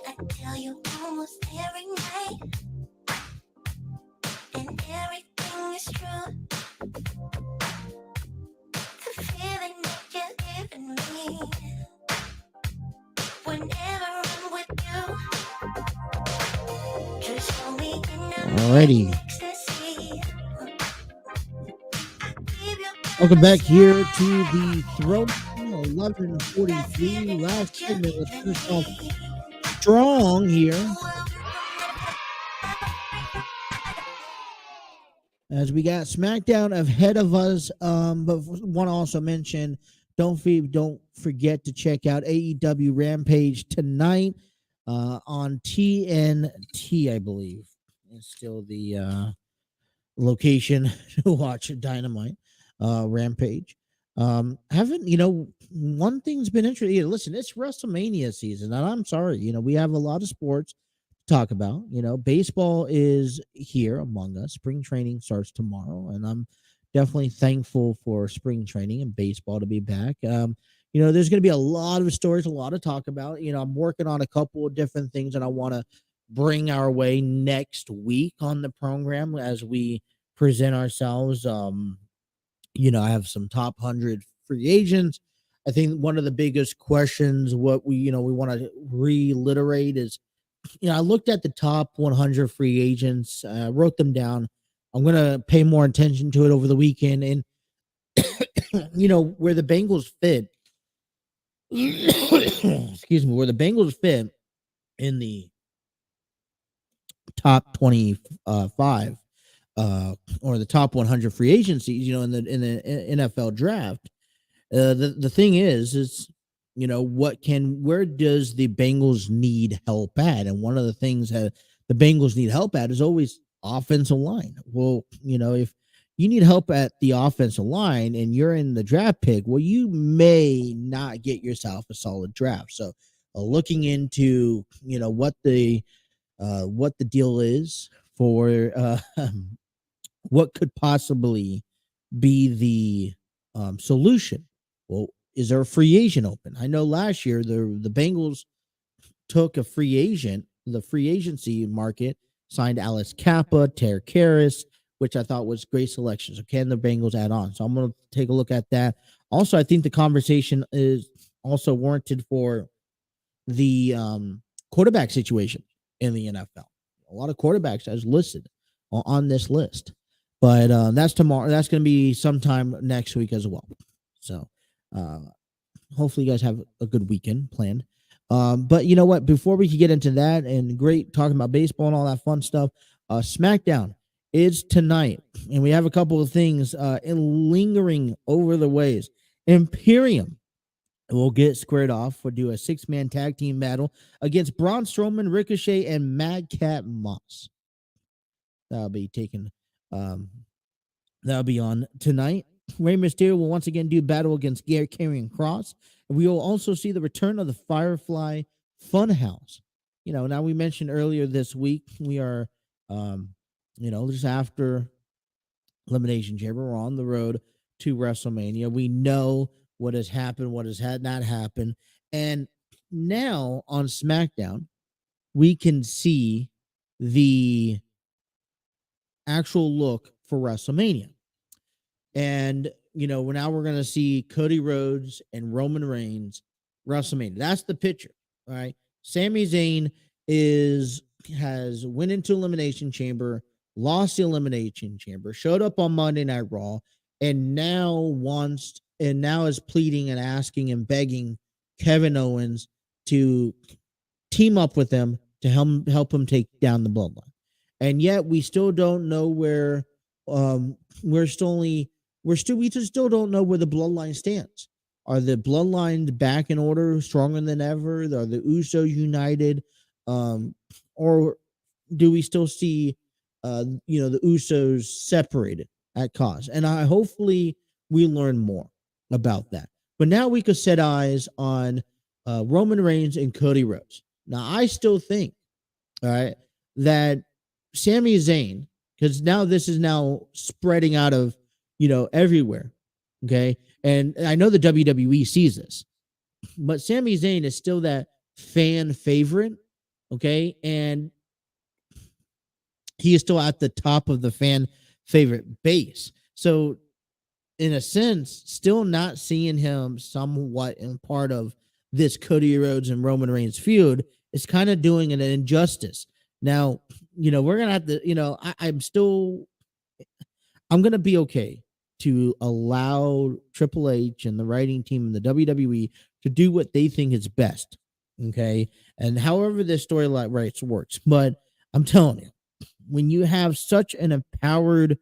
I tell you almost every night, and everything is true. The feeling that you're giving me whenever I'm with you, just show me Alrighty. ecstasy. Welcome back here to the Throne 11:43. Last segment. Let's finish off strong here, as we got SmackDown ahead of us. But want to also mention, don't forget to check out AEW Rampage tonight on TNT. I believe it's still the location to watch Dynamite Rampage. Haven't one thing's been interesting. Listen, it's WrestleMania season, and I'm sorry, we have a lot of sports to talk about. Baseball is here among us. Spring training starts tomorrow, and I'm definitely thankful for spring training and baseball to be back. There's going to be a lot of stories, a lot to talk about. I'm working on a couple of different things that I want to bring our way next week on the program as we present ourselves. I have some top 100 free agents. I think one of the biggest questions, what we want to reiterate is, I looked at the top 100 free agents, wrote them down. I'm going to pay more attention to it over the weekend. And, where the Bengals fit, excuse me, where the Bengals fit in the top 25 or the top 100 free agencies, in the NFL draft. The thing is where does the Bengals need help at? And one of the things that the Bengals need help at is always offensive line. Well, if you need help at the offensive line and you're in the draft pick, well, you may not get yourself a solid draft. So looking into, what the deal is for what could possibly be the solution. Well, is there a free agent open? I know last year the Bengals took a free agent, the free agency market, signed Alex Kappa, Terry Karras, which I thought was great selection. So can the Bengals add on? So I'm going to take a look at that. Also, I think the conversation is also warranted for the quarterback situation in the NFL. A lot of quarterbacks as listed on this list. But that's tomorrow. That's going to be sometime next week as well. So hopefully you guys have a good weekend planned. But you know what? Before we can get into that and great talking about baseball and all that fun stuff, SmackDown is tonight. And we have a couple of things lingering over the ways. Imperium will get squared off. We'll do a 6-man tag team battle against Braun Strowman, Ricochet, and Madcap Moss. That'll be taken. That'll be on tonight. Rey Mysterio will once again do battle against Karrion Kross. And we will also see the return of the Firefly Funhouse. Now we mentioned earlier this week, we are, just after Elimination Chamber, we're on the road to WrestleMania. We know what has happened, what has not happened. And now on SmackDown, we can see the actual look for WrestleMania. And, now we're going to see Cody Rhodes and Roman Reigns WrestleMania. That's the picture. All right. Sami Zayn has went into Elimination Chamber, lost the Elimination Chamber, showed up on Monday Night Raw, and now is pleading and asking and begging Kevin Owens to team up with them to help him take down the Bloodline. And yet we still don't know where we just still don't know where the Bloodline stands. Are the Bloodline back in order, stronger than ever? Are the Usos united? Or do we still see the Usos separated at cause? And hopefully we learn more about that. But now we could set eyes on Roman Reigns and Cody Rhodes. Now I still think, all right, that Sami Zayn, because now this is now spreading out of everywhere, okay? And I know the WWE sees this, but Sami Zayn is still that fan favorite, okay? And he is still at the top of the fan favorite base. So in a sense, still not seeing him somewhat in part of this Cody Rhodes and Roman Reigns feud is kind of doing an injustice. Now, we're going to have to, I'm going to be okay to allow Triple H and the writing team and the WWE to do what they think is best. Okay. And however this storyline rights works. But I'm telling you, when you have such an empowered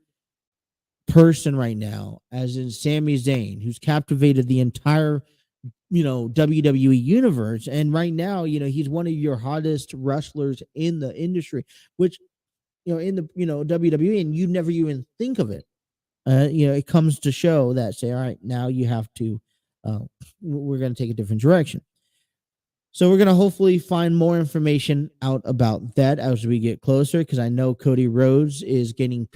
person right now, as in Sami Zayn, who's captivated the entire, WWE universe. And right now, he's one of your hottest wrestlers in the industry, which, in the, WWE, and you never even think of it it comes to show that say, all right, now you have to, we're going to take a different direction. So we're going to hopefully find more information out about that as we get closer, because I know Cody Rhodes is getting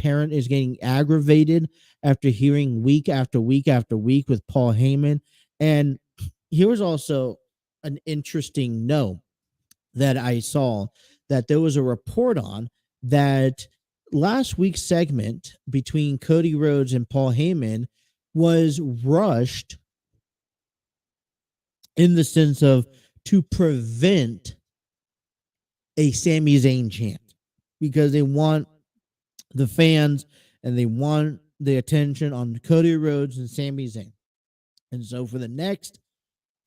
aggravated after hearing week after week after week with Paul Heyman. And here was also an interesting note that I saw, that there was a report on that last week's segment between Cody Rhodes and Paul Heyman was rushed in the sense of to prevent a Sami Zayn chant, because they want the fans and they want the attention on Cody Rhodes and Sami Zayn. And so for the next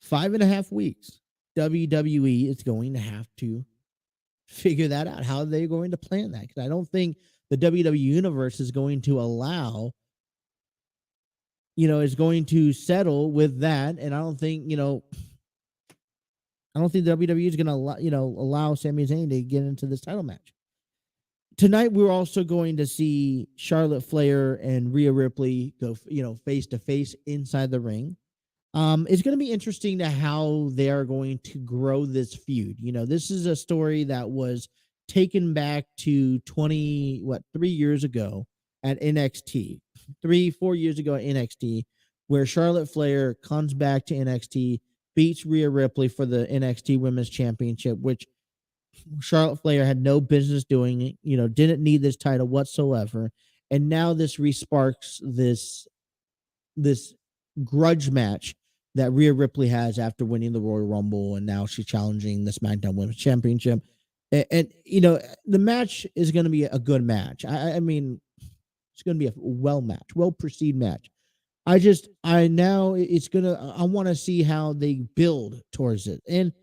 5.5 weeks, WWE is going to have to figure that out. How are they going to plan that? Because I don't think the WWE universe is going to allow, is going to settle with that. And I don't think, WWE is going to allow Sami Zayn to get into this title match. Tonight, we're also going to see Charlotte Flair and Rhea Ripley go, face to face inside the ring. It's going to be interesting to how they are going to grow this feud. This is a story that was taken back to 3 years ago at NXT, 4 years ago at NXT, where Charlotte Flair comes back to NXT, beats Rhea Ripley for the NXT Women's Championship, which Charlotte Flair had no business doing, didn't need this title whatsoever. And now this resparks this grudge match that Rhea Ripley has after winning the Royal Rumble, and now she's challenging the SmackDown Women's Championship. And the match is going to be a good match. I mean, it's going to be a well-perceived match. I want to see how they build towards it. And,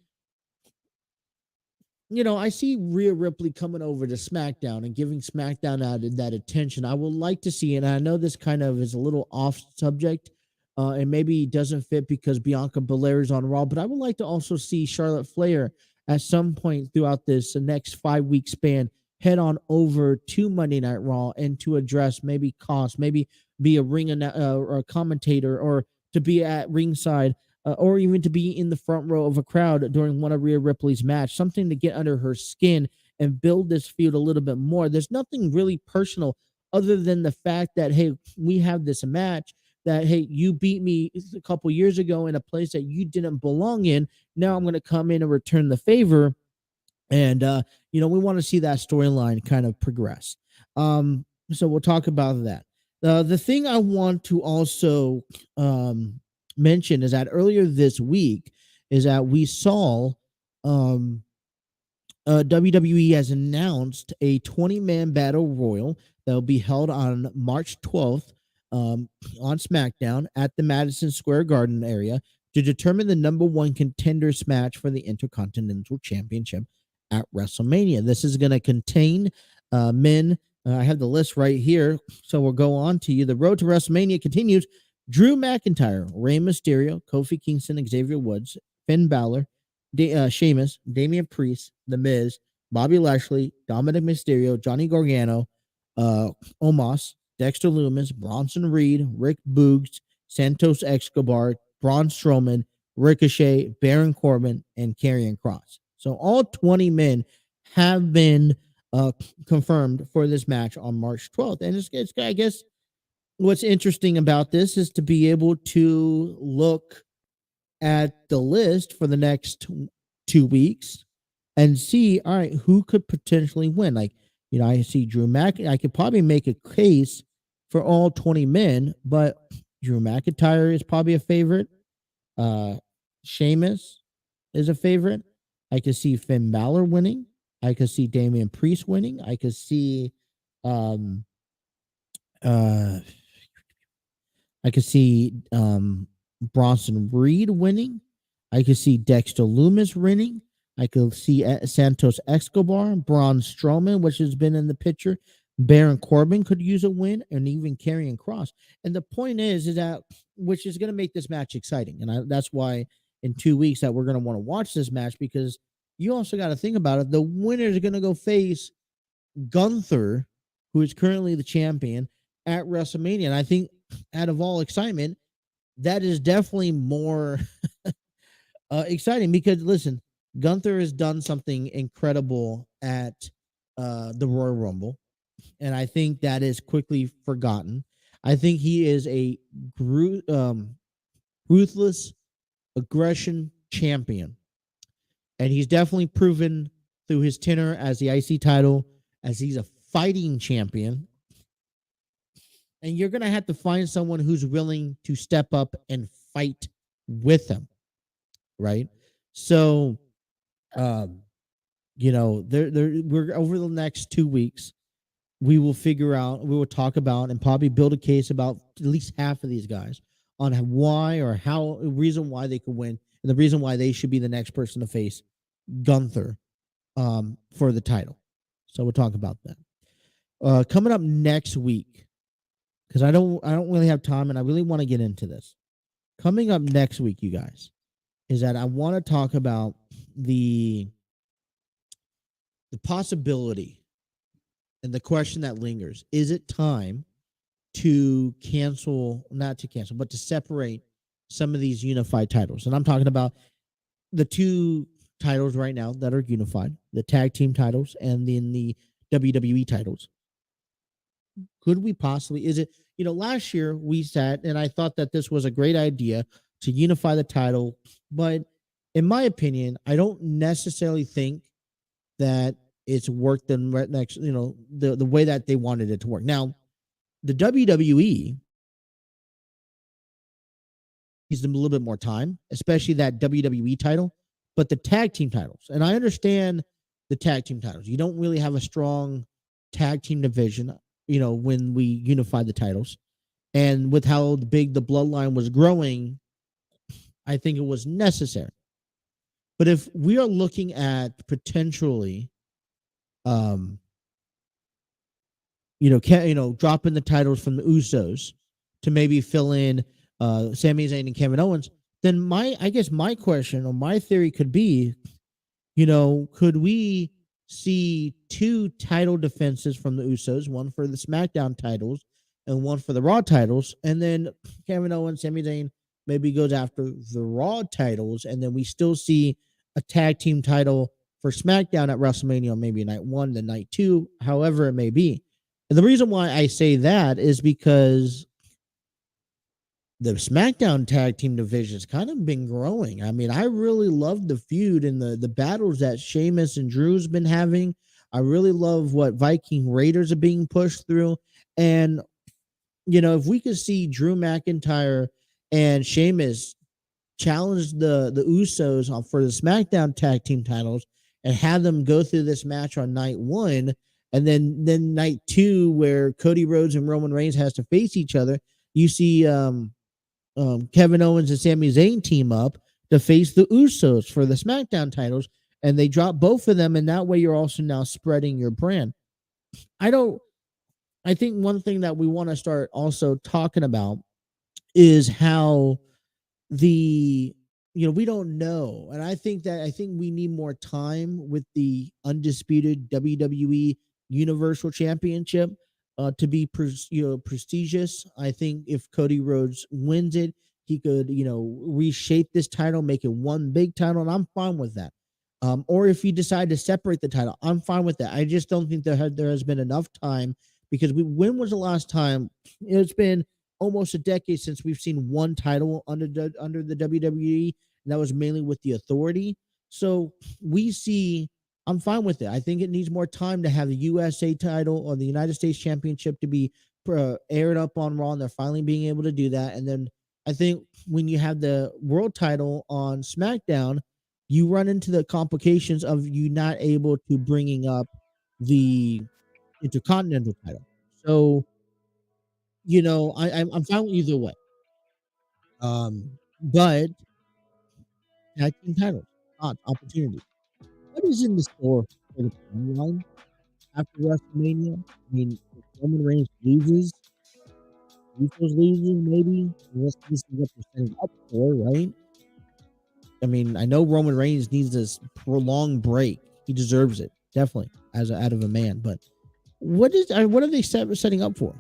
I see Rhea Ripley coming over to SmackDown and giving SmackDown that attention. I would like to see, and I know this kind of is a little off subject, and maybe doesn't fit because Bianca Belair is on Raw, but I would like to also see Charlotte Flair at some point throughout this next 5-week span head on over to Monday Night Raw and to address maybe costs, maybe be a or a commentator, or to be at ringside, or even to be in the front row of a crowd during one of Rhea Ripley's match, something to get under her skin and build this feud a little bit more. There's nothing really personal other than the fact that, hey, we have this match that, hey, you beat me a couple years ago in a place that you didn't belong in. Now I'm going to come in and return the favor. And, we want to see that storyline kind of progress. So we'll talk about that. The thing I want to also mention is that earlier this week is that we saw WWE has announced a 20-man battle royal that will be held on March 12th on SmackDown at the Madison Square Garden area to determine the number one contenders match for the Intercontinental Championship at WrestleMania. This is going to contain men. I have the list right here, so we'll go on to you. The road to WrestleMania continues. Drew McIntyre, Rey Mysterio, Kofi Kingston, Xavier Woods, Finn Balor, Sheamus, Damian Priest, The Miz, Bobby Lashley, Dominic Mysterio, Johnny Gargano, Omos, Dexter Lumis, Bronson Reed, Rick Boogs, Santos Escobar, Braun Strowman, Ricochet, Baron Corbin, and Karrion Kross. So all 20 men have been confirmed for this match on March 12th. And it's I guess what's interesting about this is to be able to look at the list for the next 2 weeks and see, all right, who could potentially win. Like, I see Drew I could probably make a case for all 20 men, but Drew McIntyre is probably a favorite. Sheamus is a favorite. I could see Finn Balor winning. I could see Damian Priest winning. I could see Bronson Reed winning. I could see Dexter Lumis winning. I could see Santos Escobar, Braun Strowman, which has been in the picture. Baron Corbin could use a win, and even Karrion Kross. And the point is that, which is going to make this match exciting. And that's why in 2 weeks that we're going to want to watch this match, because you also got to think about it. The winner is going to go face Gunther, who is currently the champion, at WrestleMania. And I think out of all excitement, that is definitely more exciting because listen, Gunther has done something incredible at the Royal Rumble, and I think that is quickly forgotten. I think he is a ruthless aggression champion, and he's definitely proven through his tenure as the IC title, as he's a fighting champion. And you're gonna have to find someone who's willing to step up and fight with him, right? So, um, we're over the next 2 weeks. We will talk about and probably build a case about at least half of these guys on why or how reason why they could win and the reason why they should be the next person to face Gunther for the title. So we'll talk about that. Coming up next week, because I don't really have time and I really want to get into this. Coming up next week, you guys, is that I want to talk about the possibility and the question that lingers. Is it time to not to cancel, but to separate some of these unified titles? And I'm talking about the two titles right now that are unified, the tag team titles and then the WWE titles. Could we possibly, last year we sat and I thought that this was a great idea to unify the title, but in my opinion, I don't necessarily think that it's worked the next, the way that they wanted it to work. Now, the WWE needs them a little bit more time, especially that WWE title, but the tag team titles, and I understand the tag team titles. You don't really have a strong tag team division, when we unify the titles. And with how big the bloodline was growing, I think it was necessary. But if we are looking at potentially, dropping the titles from the Usos to maybe fill in Sami Zayn and Kevin Owens, then I guess my question or my theory could be, could we see two title defenses from the Usos, one for the SmackDown titles and one for the Raw titles, and then Kevin Owens, Sami Zayn maybe goes after the Raw titles, and then we still see a tag team title for SmackDown at WrestleMania, maybe night 1, then night 2, however it may be. And the reason why I say that is because the SmackDown tag team division has kind of been growing. I mean, I really love the feud and the battles that Sheamus and Drew's been having. I really love what Viking Raiders are being pushed through. And, if we could see Drew McIntyre and Sheamus challenge the Usos for the SmackDown tag team titles and have them go through this match on night 1, and then night 2, where Cody Rhodes and Roman Reigns has to face each other, you see Kevin Owens and Sami Zayn team up to face the Usos for the SmackDown titles, and they drop both of them, and that way you're also now spreading your brand. I think one thing that we want to start also talking about is how we don't know. And I think we need more time with the undisputed WWE Universal Championship to be prestigious. I think if Cody Rhodes wins it, he could, reshape this title, make it one big title, and I'm fine with that. Or if you decide to separate the title, I'm fine with that. I just don't think there has been enough time, because when was the last time? It's been almost a decade since we've seen one title under the WWE, and that was mainly with the Authority. So I'm fine with it. I think it needs more time to have the USA title or the United States Championship to be aired up on Raw, and they're finally being able to do that. And then I think when you have the world title on SmackDown, you run into the complications of you not able to bringing up the Intercontinental title. So, I'm fine with either way. But tag team titles, not opportunity. What is in the store for the timeline after WrestleMania? I mean, if Roman Reigns loses, Usos loses, maybe. This is what they're setting up for, right? I mean, I know Roman Reigns needs this prolonged break. He deserves it, definitely, out of a man. But what are they setting up for?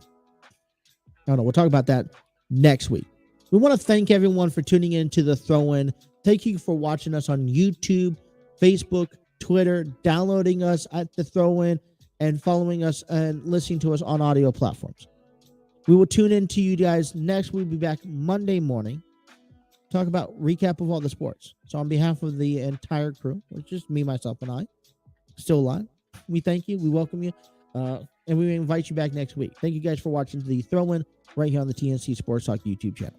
don't know. We'll talk about that next week. We want to thank everyone for tuning in to the Throw-In. Thank you for watching us on YouTube, Facebook, Twitter, downloading us at the Throw-In, and following us and listening to us on audio platforms. We will tune in to you guys next. We'll be back Monday morning. Talk about recap of all the sports. So on behalf of the entire crew, which is me, myself, and I, still alive, we thank you. We welcome you. And we invite you back next week. Thank you guys for watching the Throw-In right here on the TNC Sports Talk YouTube channel.